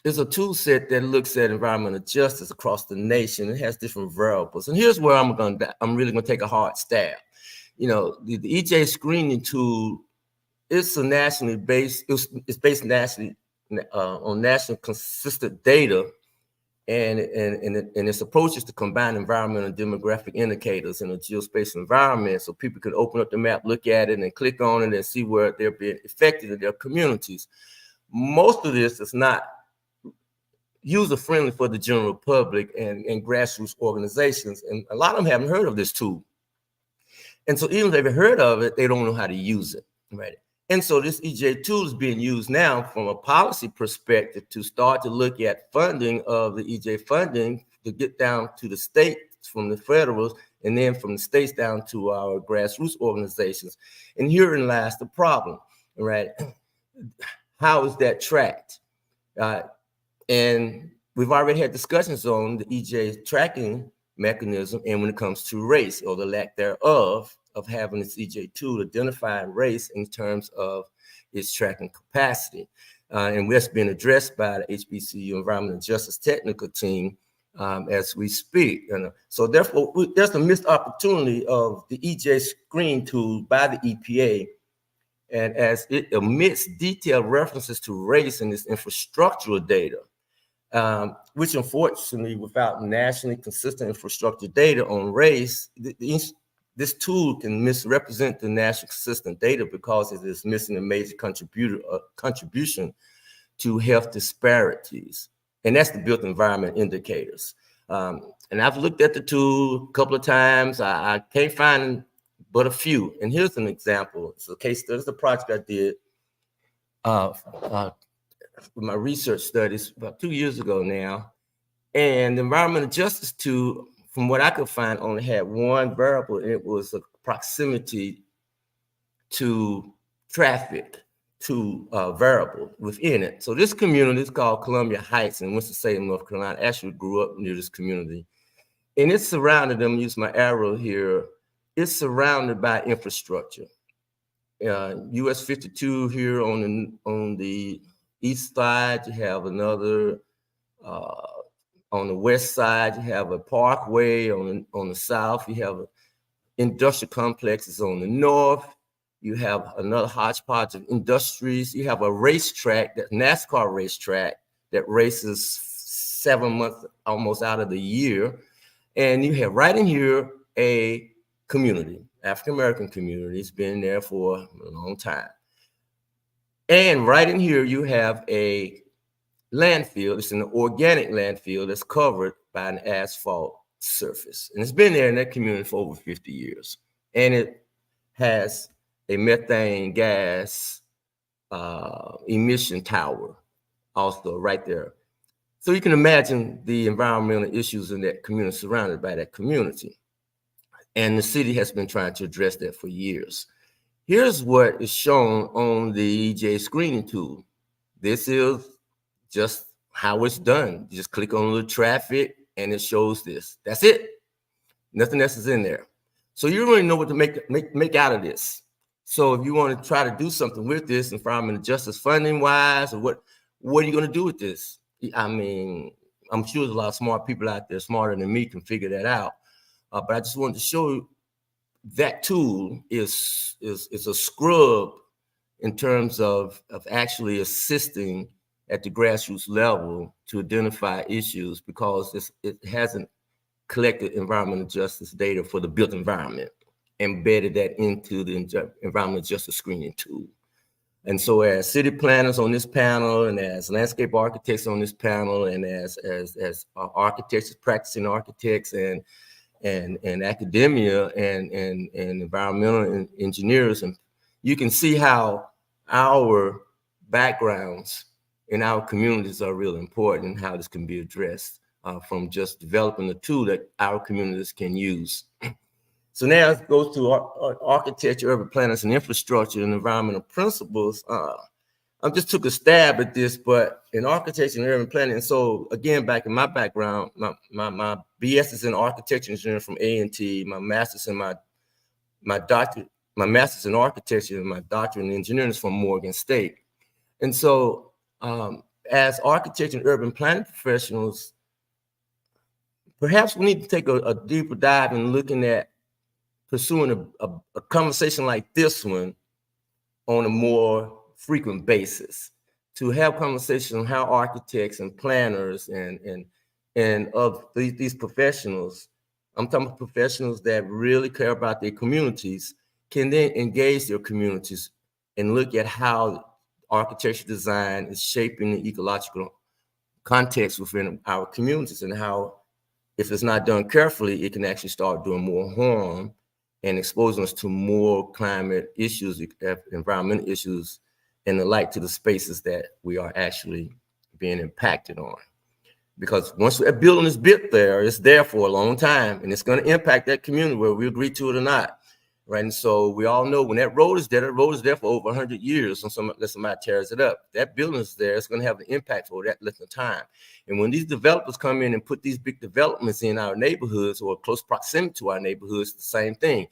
is a tool set that looks at environmental justice across the nation. It has different variables. And here's where I'm really gonna take a hard stab. You know, the EJ screening tool, it's a nationally based, it's based nationally on national consistent data, and its approach is to combine environmental and demographic indicators in a geospatial environment so people can open up the map, look at it, and click on it and see where they're being affected in their communities. Most of this is not user-friendly for the general public and grassroots organizations, and a lot of them haven't heard of this tool. And so even if they've heard of it, they don't know how to use it, right? And so this EJ tool is being used now from a policy perspective to start to look at funding of the EJ funding to get down to the states from the federals, and then from the states down to our grassroots organizations. And herein lies the problem, right? How is that tracked? And we've already had discussions on the EJ tracking mechanism, and when it comes to race or the lack thereof of having this EJ tool identifying race in terms of its tracking capacity. And that's been addressed by the HBCU Environmental Justice Technical Team as we speak. And so therefore, there's a missed opportunity of the EJ screen tool by the EPA. And as it omits detailed references to race in its infrastructural data, which unfortunately, without nationally consistent infrastructure data on race, this tool can misrepresent the national consistent data because it is missing a major contribution to health disparities. And that's the built environment indicators. And I've looked at the tool a couple of times. I can't find but a few. And here's an example. It's a case study. It's a project I did with my research studies about 2 years ago now. And the environmental justice tool, from what I could find, only had one variable. It was a proximity to traffic to variable within it. So this community is called Columbia Heights in Winston-Salem, North Carolina. I actually grew up near this community. And it's surrounded, I'm use my arrow here, it's surrounded by infrastructure. US 52 here on the east side, you have another, on the west side, you have a parkway. On the south, you have industrial complexes on the north. You have another hodgepodge of industries. You have a racetrack, that NASCAR racetrack that races 7 months almost out of the year. And you have right in here a community, African-American community. It's been there for a long time. And right in here, you have a landfill. It's an organic landfill that's covered by an asphalt surface. And it's been there in that community for over 50 years. And it has a methane gas emission tower also right there. So you can imagine the environmental issues in that community, surrounded by that community. And the city has been trying to address that for years. Here's what is shown on the EJ screening tool. This is just how it's done. You just click on the traffic and it shows this. That's it. Nothing else is in there. So you really know what to make out of this. So if you want to try to do something with this, environmental justice funding wise, or what are you going to do with this? I mean, I'm sure there's a lot of smart people out there, smarter than me, can figure that out. But I just wanted to show you that tool is a scrub in terms of actually assisting at the grassroots level to identify issues, because it hasn't collected environmental justice data for the built environment, embedded that into the environmental justice screening tool. And so as city planners on this panel, and as landscape architects on this panel, and as architects, practicing architects, and academia and environmental engineers, and you can see how our backgrounds in our communities are really important, and how this can be addressed from just developing a tool that our communities can use. So now it goes to architecture, urban planners, and infrastructure and environmental principles. I just took a stab at this, but in architecture and urban planning. So again, back in my background, my BS is in architecture engineering from A&T, my master's and my master's in architecture and my doctorate in engineering is from Morgan State. And so as architecture and urban planning professionals, perhaps we need to take a deeper dive in looking at pursuing a conversation like this one on a more frequent basis, to have conversations on how architects and planners and of these professionals, I'm talking about professionals that really care about their communities, can then engage their communities and look at how architecture design is shaping the ecological context within our communities, and how, if it's not done carefully, it can actually start doing more harm and exposing us to more climate issues, environmental issues, and the like, to the spaces that we are actually being impacted on. Because once a building is built there, it's there for a long time, and it's going to impact that community whether we agree to it or not, right? And so we all know when that road is there for over 100 years, unless somebody tears it up. That building is there, it's going to have an impact for that length of time. And when these developers come in and put these big developments in our neighborhoods or close proximity to our neighborhoods, the same thing.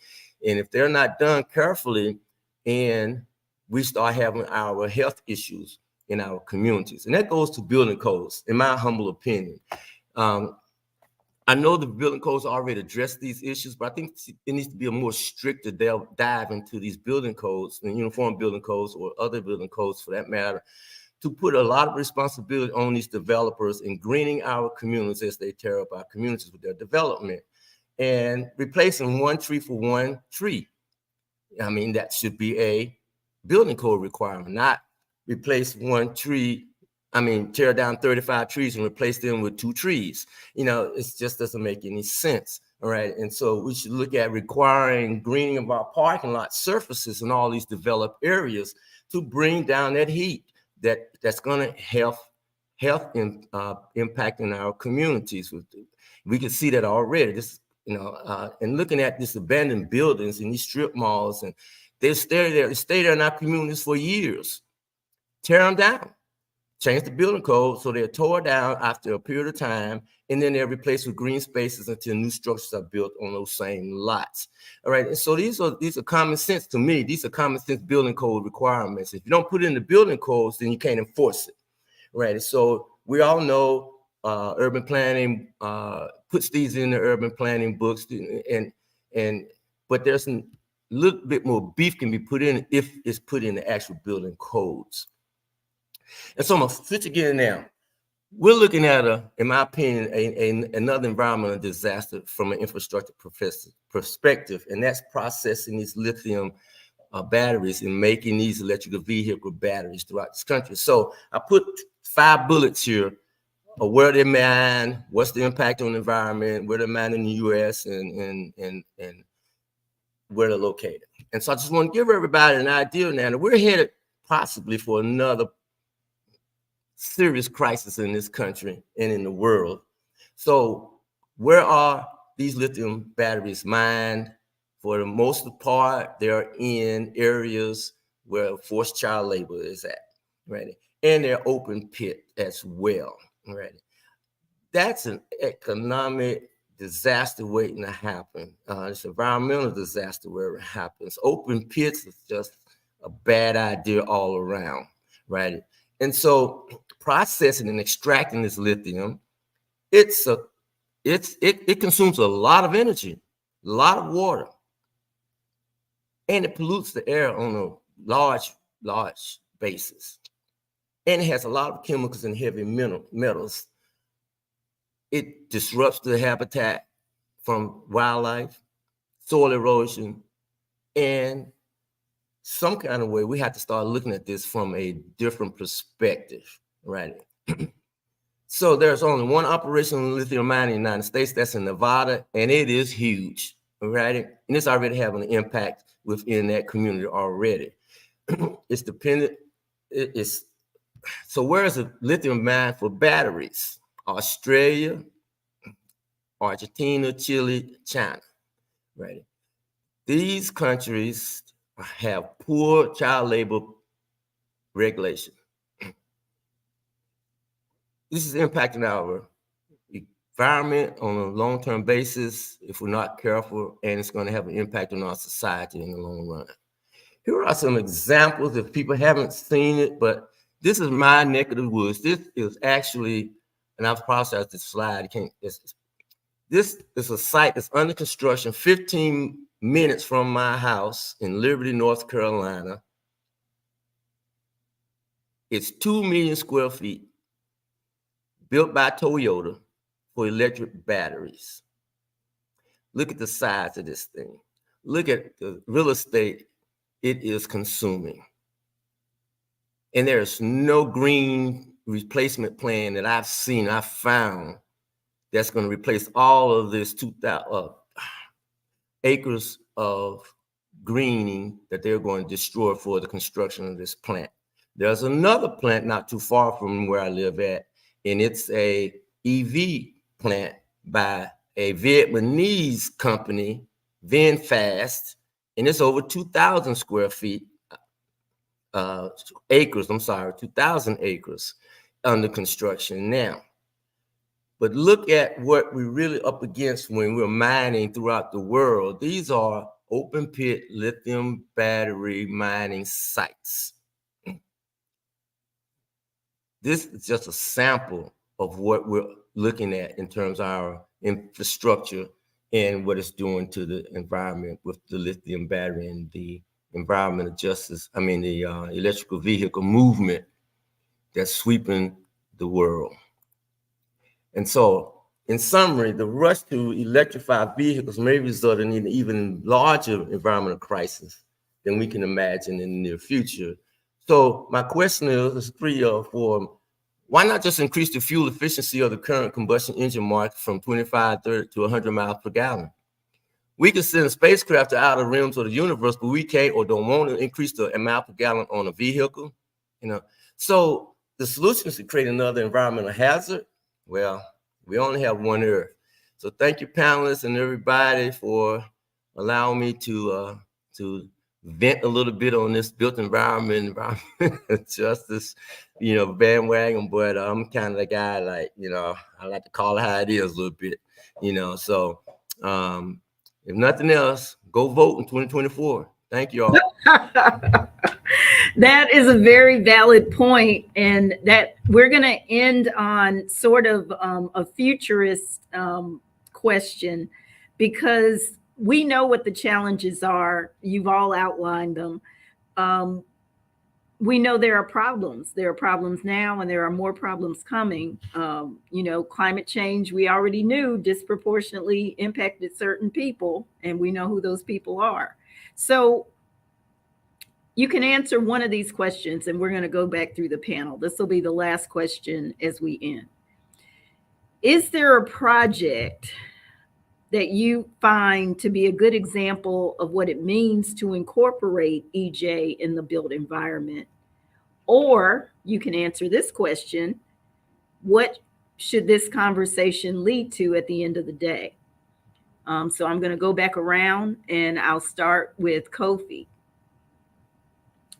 And if they're not done carefully, and we start having our health issues in our communities. And that goes to building codes, in my humble opinion. I know the building codes already address these issues, but I think it needs to be a more stricter dive into these building codes, and uniform building codes, or other building codes for that matter, to put a lot of responsibility on these developers in greening our communities as they tear up our communities with their development, and replacing one tree for one tree. I mean, that should be a building code requirement, not replace one tree. I mean, tear down 35 trees and replace them with 2 trees. You know, it just doesn't make any sense. All right. And so we should look at requiring greening of our parking lot surfaces in all these developed areas to bring down that heat that's going to health impact in our communities. We can see that already. This, and looking at these abandoned buildings in these strip malls, and they stay there in our communities for years. Tear them down. Change the building code so they're tore down after a period of time, and then they're replaced with green spaces until new structures are built on those same lots. All right, and so these are common sense to me. These are common sense building code requirements. If you don't put it in the building codes, then you can't enforce it. Right, and so we all know urban planning puts these in the urban planning books, but there's a little bit more beef can be put in if it's put in the actual building codes. And so I'm gonna switch again now. We're looking at, in my opinion, another environmental disaster from an infrastructure perspective, and that's processing these lithium batteries and making these electrical vehicle batteries throughout this country. So I put 5 bullets here of where they're mined, what's the impact on the environment, where they're mined in the U.S., and where they're located. And so I just want to give everybody an idea now that we're headed possibly for another serious crisis in this country and in the world. So where are these lithium batteries mined? For the most part, they're in areas where forced child labor is at, right? And they're open pit as well, right? That's an economic disaster waiting to happen. It's environmental disaster where it happens. Open pits is just a bad idea all around, right? And so processing and extracting this lithium, it consumes a lot of energy, a lot of water, and it pollutes the air on a large basis. And it has a lot of chemicals and heavy metals. It disrupts the habitat from wildlife, soil erosion, and some kind of way we have to start looking at this from a different perspective, right? So there's only one operation in lithium mining in the United States, that's in Nevada, and it is huge, right? And it's already having an impact within that community already. It's dependent, so where is the lithium mined for batteries? Australia, Argentina, Chile, China, right? These countries have poor child labor regulation. This is impacting our environment on a long-term basis if we're not careful, and it's going to have an impact on our society in the long run. Here are some examples if people haven't seen it, but this is my neck of the woods. This is actually, and I've processed this slide. This is a site that's under construction 15 minutes from my house in Liberty, North Carolina. It's 2 million square feet, built by Toyota for electric batteries. Look at the size of this thing. Look at the real estate it is consuming. And there's no green replacement plan that I've seen, I've found, that's going to replace all of this 2,000 acres of greening that they're going to destroy for the construction of this plant. There's another plant not too far from where I live at, and it's a EV plant by a Vietnamese company, VinFast, and it's over 2,000 square feet, acres, 2,000 acres under construction now. But look at what we're really up against when we're mining throughout the world. These are open pit lithium battery mining sites. This is just a sample of what we're looking at in terms of our infrastructure and what it's doing to the environment with the lithium battery and the environmental justice, the electrical vehicle movement that's sweeping the world. And so, in summary, the rush to electrify vehicles may result in an even larger environmental crisis than we can imagine in the near future. So my question is 3 or 4, why not just increase the fuel efficiency of the current combustion engine market from 25, 30 to 100 miles per gallon? We can send a spacecraft to outer rims of the universe, but we can't or don't want to increase the mile per gallon on a vehicle. So the solution is to create another environmental hazard. Well, we only have one Earth. So thank you, panelists and everybody, for allowing me to vent a little bit on this built environment justice, bandwagon. But I'm kind of the guy, I like to call it how it is a little bit, So if nothing else, go vote in 2024. Thank you all. That is a very valid point, and that we're going to end on sort of a futurist question, because we know what the challenges are. You've all outlined them. We know there are problems. There are problems now, and there are more problems coming. Climate change, we already knew disproportionately impacted certain people, and we know who those people are. So you can answer one of these questions, and we're going to go back through the panel. This will be the last question as we end. Is there a project that you find to be a good example of what it means to incorporate EJ in the built environment Or you can answer this question: what should this conversation lead to at the end of the day? So I'm going to go back around and I'll start with Kofi.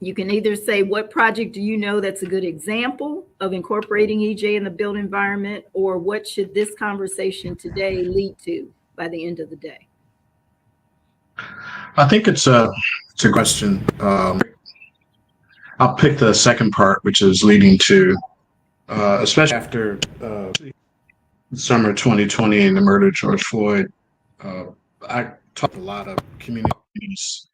You can either say, what project do you know that's a good example of incorporating EJ in the built environment, or what should this conversation today lead to by the end of the day? I think it's a question. I'll pick the second part, which is leading to, especially after summer 2020 and the murder of George Floyd. I talked to a lot of communities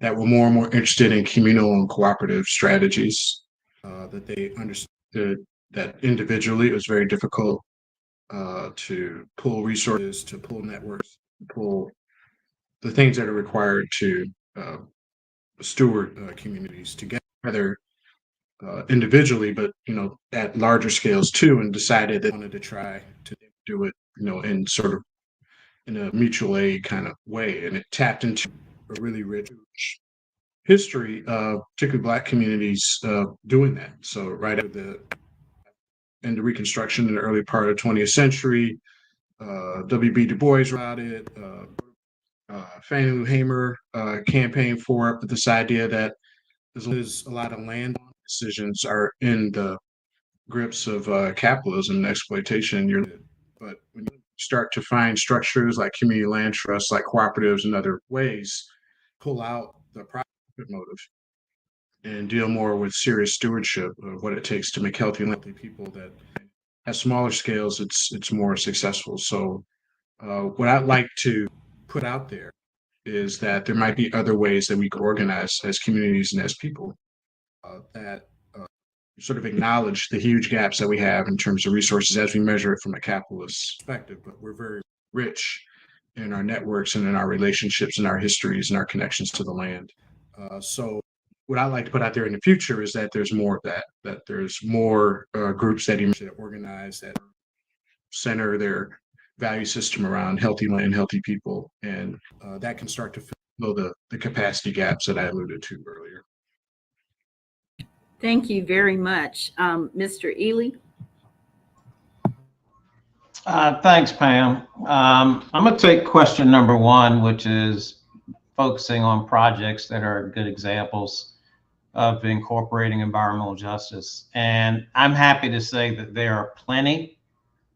that were more and more interested in communal and cooperative strategies, that they understood that individually it was very difficult to pull resources, to pull networks, to pull the things that are required to steward communities together individually, but at larger scales too, and decided they wanted to try to do it, in sort of in a mutual aid kind of way, and it tapped into a really rich history of particularly Black communities doing that. So right after the end of Reconstruction in the early part of the 20th century, W.B. Du Bois wrote it. Fannie Lou Hamer campaigned for it, with this idea that as long as a lot of land decisions are in the grips of capitalism and exploitation, but when you start to find structures like community land trusts, like cooperatives and other ways, pull out the profit motive and deal more with serious stewardship of what it takes to make healthy and healthy people, that at smaller scales, it's more successful. So what I'd like to put out there is that there might be other ways that we could organize as communities and as people that sort of acknowledge the huge gaps that we have in terms of resources as we measure it from a capitalist perspective. But we're very rich in our networks and in our relationships and our histories and our connections to the land. So what I'd like to put out there in the future is that there's more of that there's more groups that organize, that center their value system around healthy land, healthy people, and that can start to fill the capacity gaps that I alluded to earlier. Thank you very much. Mr. Ely? Thanks, Pam. I'm going to take question number one, which is focusing on projects that are good examples of incorporating environmental justice. And I'm happy to say that there are plenty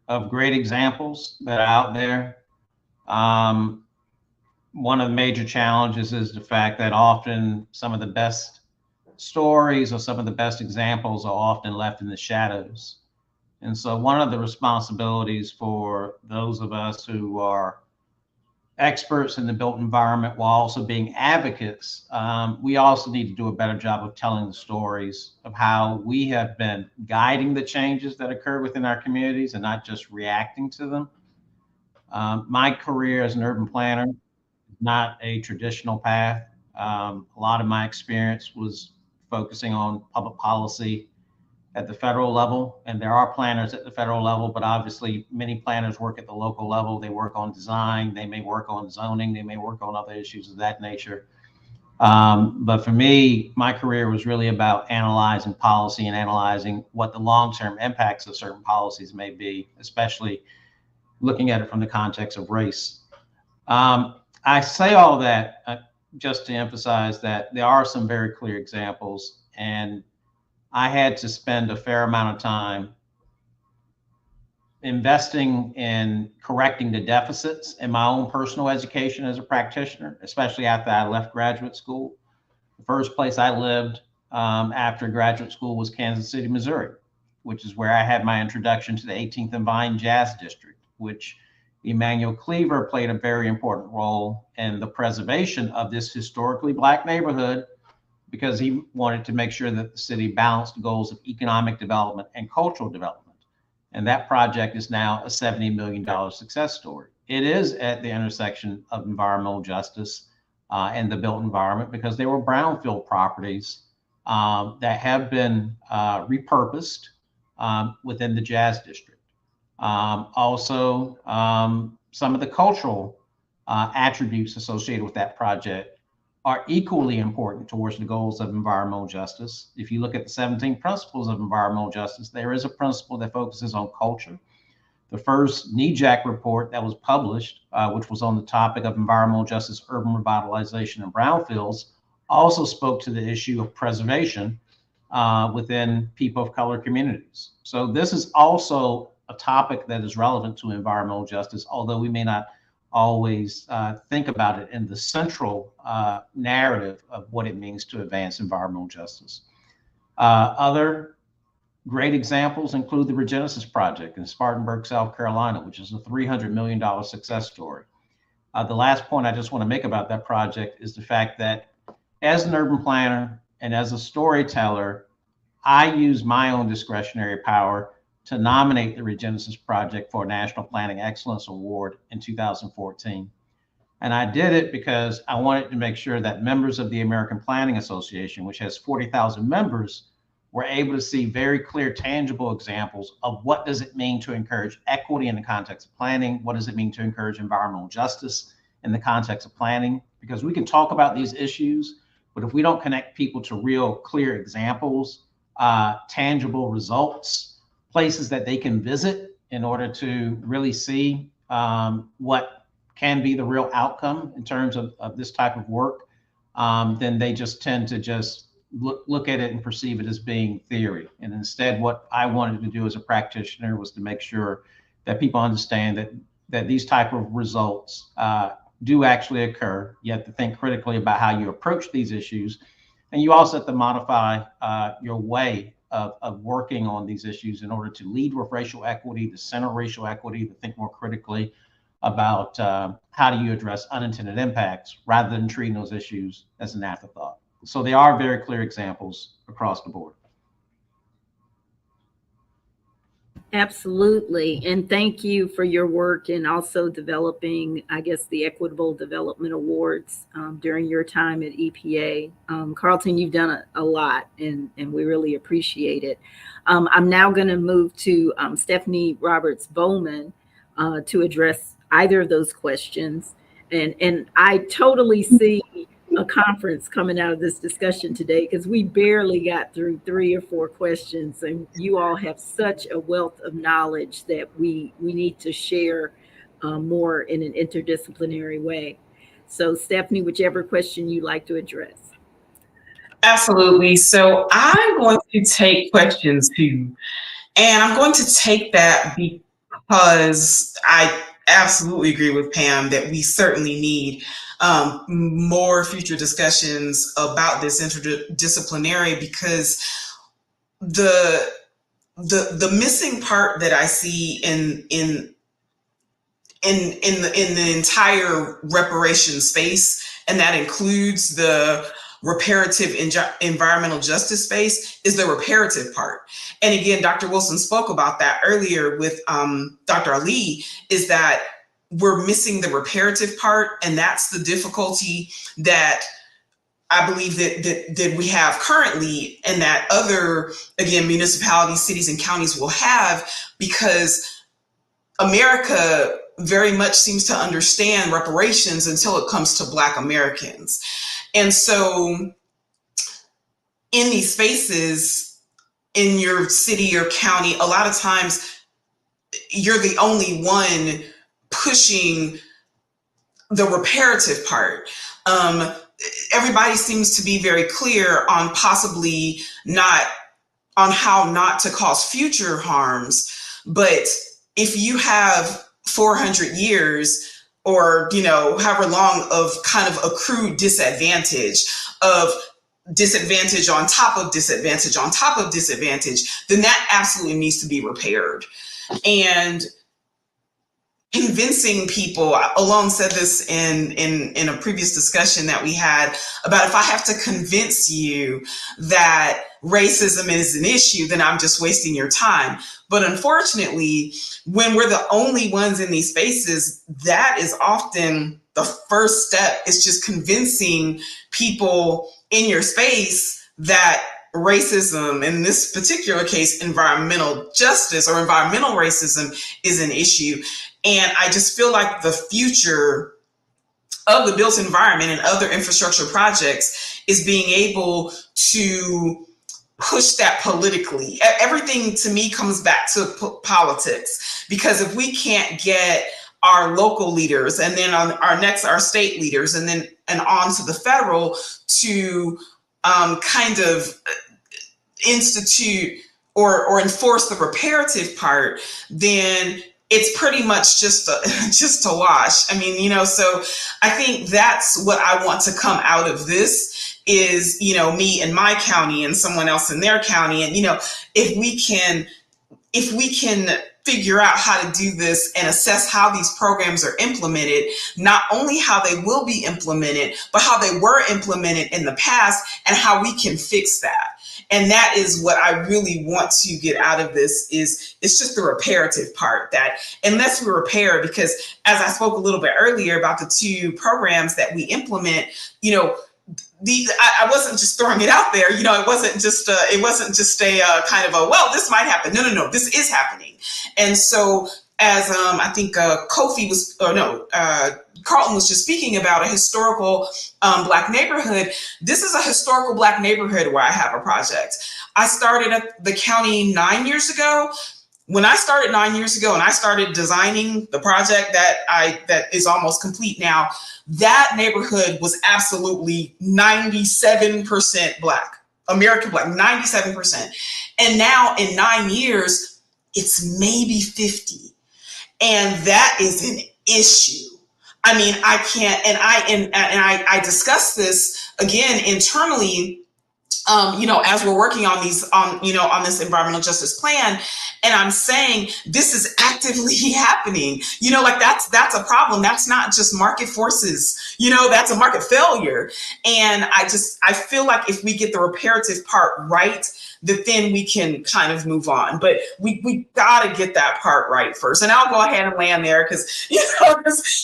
of great examples that are out there. One of the major challenges is the fact that often some of the best stories or some of the best examples are often left in the shadows. And so one of the responsibilities for those of us who are experts in the built environment while also being advocates, we also need to do a better job of telling the stories of how we have been guiding the changes that occur within our communities and not just reacting to them. My career as an urban planner is not a traditional path. A lot of my experience was focusing on public policy at the federal level, and there are planners at the federal level, but obviously many planners work at the local level. They work on design, they may work on zoning, they may work on other issues of that nature. But for me, my career was really about analyzing policy and analyzing what the long-term impacts of certain policies may be, especially looking at it from the context of race. I say all that just to emphasize that there are some very clear examples, and I had to spend a fair amount of time investing in correcting the deficits in my own personal education as a practitioner, especially after I left graduate school. The first place I lived after graduate school was Kansas City, Missouri, which is where I had my introduction to the 18th and Vine Jazz District, which Emanuel Cleaver played a very important role in the preservation of this historically Black neighborhood, because he wanted to make sure that the city balanced the goals of economic development and cultural development. And that project is now a $70 million success story. It is at the intersection of environmental justice and the built environment, because they were brownfield properties that have been repurposed within the Jazz District. Also, some of the cultural attributes associated with that project are equally important towards the goals of environmental justice. If you look at the 17 principles of environmental justice, there is a principle that focuses on culture. The first NEJAC report that was published, which was on the topic of environmental justice, urban revitalization, and brownfields, also spoke to the issue of preservation within people of color communities. So this is also a topic that is relevant to environmental justice, although we may not always think about it in the central narrative of what it means to advance environmental justice. Other great examples include the Regenesis Project in Spartanburg, South Carolina, which is a $300 million success story. The last point I just want to make about that project is the fact that as an urban planner and as a storyteller, I use my own discretionary power to nominate the Regenesis Project for a National Planning Excellence Award in 2014. And I did it because I wanted to make sure that members of the American Planning Association, which has 40,000 members, were able to see very clear, tangible examples of what does it mean to encourage equity in the context of planning? What does it mean to encourage environmental justice in the context of planning? Because we can talk about these issues, but if we don't connect people to real clear examples, tangible results, places that they can visit in order to really see what can be the real outcome in terms of this type of work, then they just tend to just look at it and perceive it as being theory. And instead, what I wanted to do as a practitioner was to make sure that people understand that these type of results do actually occur. You have to think critically about how you approach these issues. And you also have to modify your way of working on these issues in order to lead with racial equity, to center racial equity, to think more critically about how do you address unintended impacts rather than treating those issues as an afterthought. So they are very clear examples across the board. Absolutely. And thank you for your work and also developing, I guess, the Equitable Development Awards during your time at EPA. Carlton, you've done a lot and we really appreciate it. I'm now going to move to Stephanie Roberts Bowman to address either of those questions. And I totally see a conference coming out of this discussion today because we barely got through 3 or 4 questions, and you all have such a wealth of knowledge that we need to share more in an interdisciplinary way. So Stephanie, whichever question you like to address. Absolutely. So I'm going to take questions 2, and I'm going to take that because I absolutely agree with Pam that we certainly need more future discussions about this interdisciplinary, because the missing part that I see in the entire reparation space, and that includes the reparative environmental justice space, is the reparative part. And again, Dr. Wilson spoke about that earlier with Dr. Ali, is that we're missing the reparative part, and that's the difficulty that I believe that we have currently, and that other, again, municipalities, cities, and counties will have, because America very much seems to understand reparations until it comes to Black Americans. And so in these spaces, in your city or county, a lot of times you're the only one pushing the reparative part. Everybody seems to be very clear on possibly not on how not to cause future harms. But if you have 400 years or, however long of kind of accrued disadvantage, of disadvantage on top of disadvantage on top of disadvantage, then that absolutely needs to be repaired. And convincing people, Alon said this in a previous discussion that we had about, if I have to convince you that racism is an issue, then I'm just wasting your time. But unfortunately, when we're the only ones in these spaces, that is often the first step. It's just convincing people in your space that racism, in this particular case, environmental justice or environmental racism, is an issue. And I just feel like the future of the built environment and other infrastructure projects is being able to push that politically. Everything to me comes back to politics, because if we can't get our local leaders and then on our state leaders and on to the federal to kind of institute or enforce the reparative part, then it's pretty much just a wash. I mean, so I think that's what I want to come out of this is, me in my county and someone else in their county. And, if we can figure out how to do this and assess how these programs are implemented, not only how they will be implemented, but how they were implemented in the past and how we can fix that. And that is what I really want to get out of this is it's just the reparative part, that unless we repair, because as I spoke a little bit earlier about the 2 programs that we implement, I wasn't just throwing it out there. It wasn't just a kind of a, well, this might happen. No, this is happening. And so as I think Carlton was just speaking about a historical Black neighborhood. This is a historical Black neighborhood where I have a project. I started at the county 9 years ago. When I started 9 years ago and I started designing the project that is almost complete now, that neighborhood was absolutely 97% Black, American Black, 97%. And now in 9 years, it's maybe 50. And that is an issue. I mean, I can't, and I discussed this again internally, as we're working on on this environmental justice plan, and I'm saying this is actively happening. That's a problem. That's not just market forces. That's a market failure. And I feel like if we get the reparative part right, that then we can kind of move on. But we gotta get that part right first. And I'll go ahead and land there because,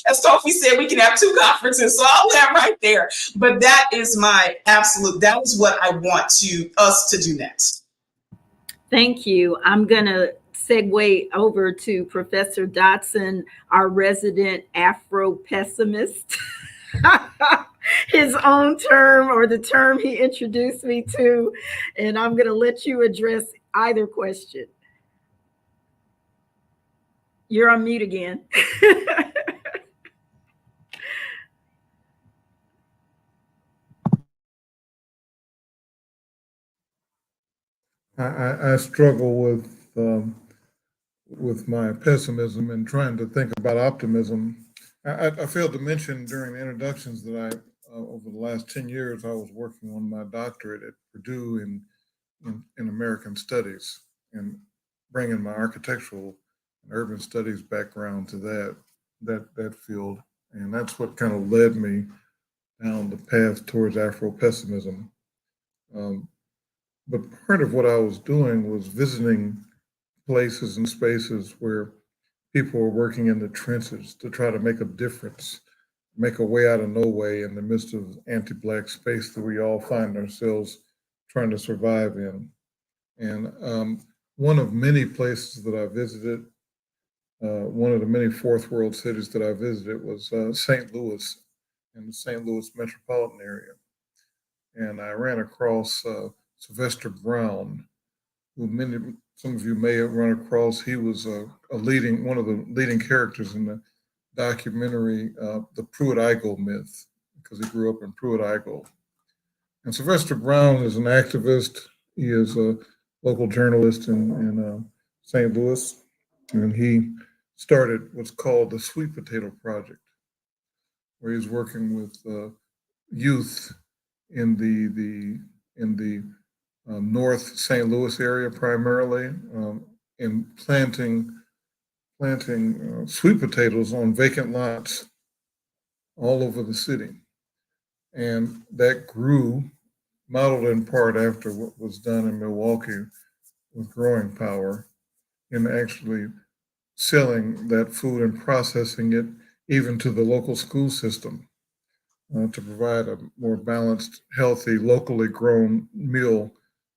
as Sophie said, we can have 2 conferences. So I'll land right there. But that is that is what I want us to do next. Thank you. I'm going to segue over to Professor Dotson, our resident Afro pessimist. His own term, or the term he introduced me to, and I'm going to let you address either question. You're on mute again. I struggle with my pessimism and trying to think about optimism. I failed to mention during the introductions that over the last 10 years, I was working on my doctorate at Purdue in American Studies and bringing my architectural and urban studies background to that field. And that's what kind of led me down the path towards Afro-pessimism. But part of what I was doing was visiting places and spaces where people were working in the trenches to try to make a difference, make a way out of no way in the midst of anti-Black space that we all find ourselves trying to survive in. And one of many places that I visited, one of the many fourth world cities that I visited was St. Louis, in the St. Louis metropolitan area. And I ran across Sylvester Brown, who some of you may have run across. He was one of the leading characters in the documentary, The Pruitt-Igoe Myth, because he grew up in Pruitt-Igoe. And Sylvester Brown is an activist. He is a local journalist in St. Louis, and he started what's called the Sweet Potato Project, where he's working with youth in the North St. Louis area primarily, in planting sweet potatoes on vacant lots all over the city. And that grew, modeled in part after what was done in Milwaukee with Growing Power, in actually selling that food and processing it even to the local school system to provide a more balanced, healthy, locally grown meal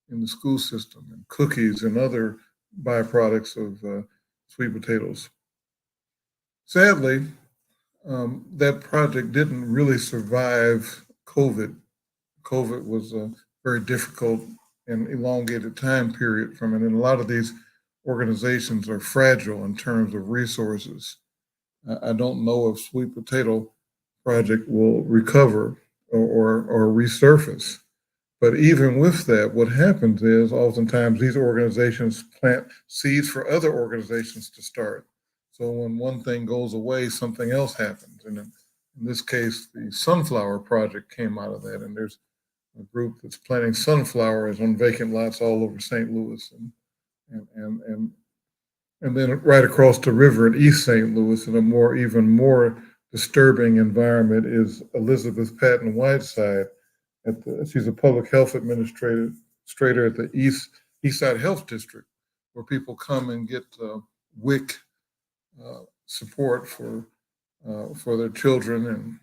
in the school system, and cookies and other byproducts of sweet potatoes. Sadly, that project didn't really survive COVID. COVID was a very difficult and elongated time period from it. And a lot of these organizations are fragile in terms of resources. I don't know if Sweet Potato Project will recover or resurface. But even with that, what happens is oftentimes these organizations plant seeds for other organizations to start. So when one thing goes away, something else happens. And in this case, the Sunflower Project came out of that. And there's a group that's planting sunflowers on vacant lots all over St. Louis. And then right across the river in East St. Louis, in a even more disturbing environment, is Elizabeth Patton Whiteside. She's a public health administrator at the East Side Health District, where people come and get WIC support for their children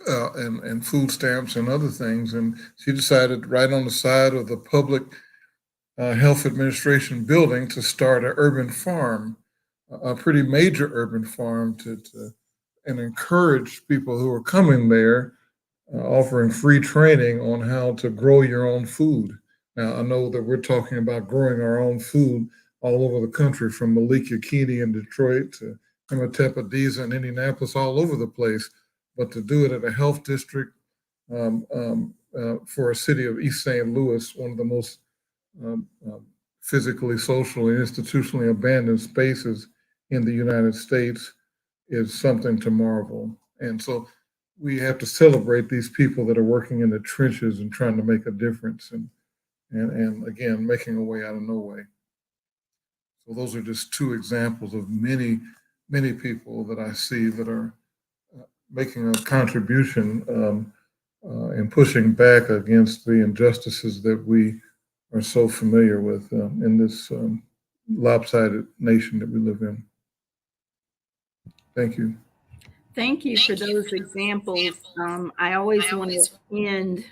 and food stamps and other things. And she decided right on the side of the public health administration building to start an urban farm, a pretty major urban farm and encourage people who are coming there, offering free training on how to grow your own food. Now, I know that we're talking about growing our own food all over the country, from Malika Keeney in Detroit to Imhotep Adiza in Indianapolis, all over the place. But to do it at a health district for a city of East St. Louis, one of the most physically, socially, institutionally abandoned spaces in the United States, is something to marvel. And so we have to celebrate these people that are working in the trenches and trying to make a difference, and again, making a way out of no way. So those are just two examples of many, many people that I see that are making a contribution and pushing back against the injustices that we are so familiar with in this lopsided nation that we live in. Thank you. Thank you for those examples. I always want to end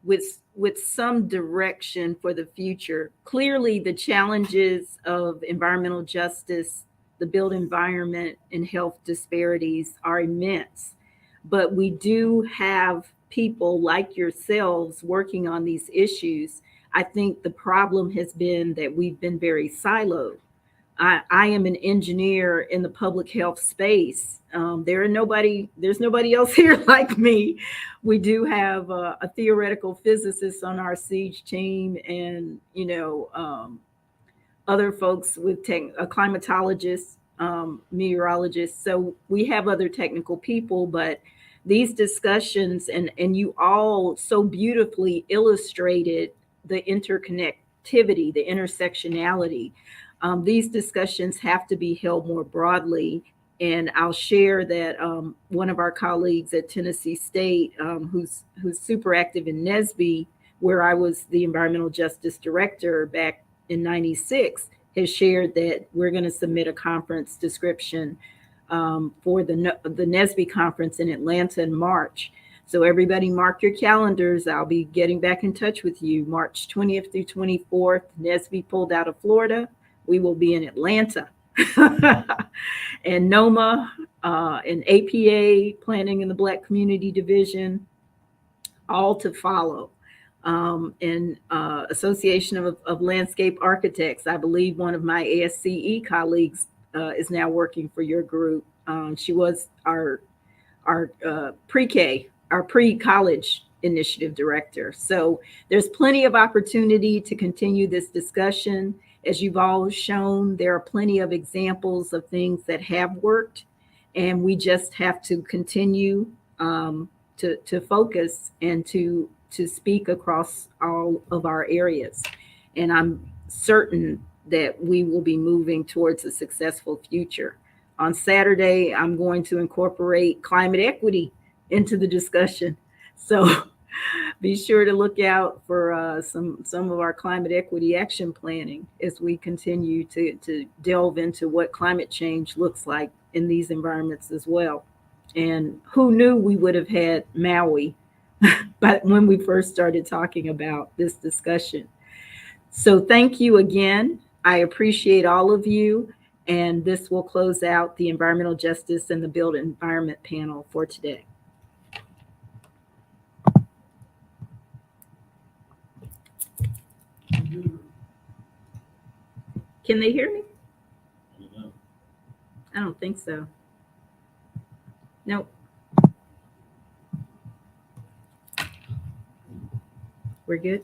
with some direction for the future. Clearly, the challenges of environmental justice, the built environment, and health disparities are immense. But we do have people like yourselves working on these issues. I think the problem has been that we've been very siloed. I am an engineer in the public health space. There's nobody else here like me. We do have a theoretical physicist on our SIEGE team, and other folks with a climatologist, meteorologist. So we have other technical people, but these discussions and you all so beautifully illustrated the interconnectivity, the intersectionality. These discussions have to be held more broadly. And I'll share that one of our colleagues at Tennessee State, who's super active in NSBE, where I was the environmental justice director back in '96, has shared that we're going to submit a conference description for the NSBE conference in Atlanta in March. So everybody mark your calendars. I'll be getting back in touch with you. March 20th through 24th, NSBE pulled out of Florida. We will be in Atlanta. And NOMA and APA, Planning in the Black Community Division, all to follow. And Association of Landscape Architects, I believe one of my ASCE colleagues is now working for your group. She was our pre-K, our pre-college initiative director. So there's plenty of opportunity to continue this discussion. As you've all shown, there are plenty of examples of things that have worked, and we just have to continue to focus and to speak across all of our areas. And I'm certain that we will be moving towards a successful future. On Saturday, I'm going to incorporate climate equity into the discussion. So be sure to look out for some of our climate equity action planning as we continue to delve into what climate change looks like in these environments as well. And who knew we would have had Maui but when we first started talking about this discussion. So thank you again. I appreciate all of you. And this will close out the environmental justice and the built environment panel for today. Can they hear me? I don't think so. Nope. We're good?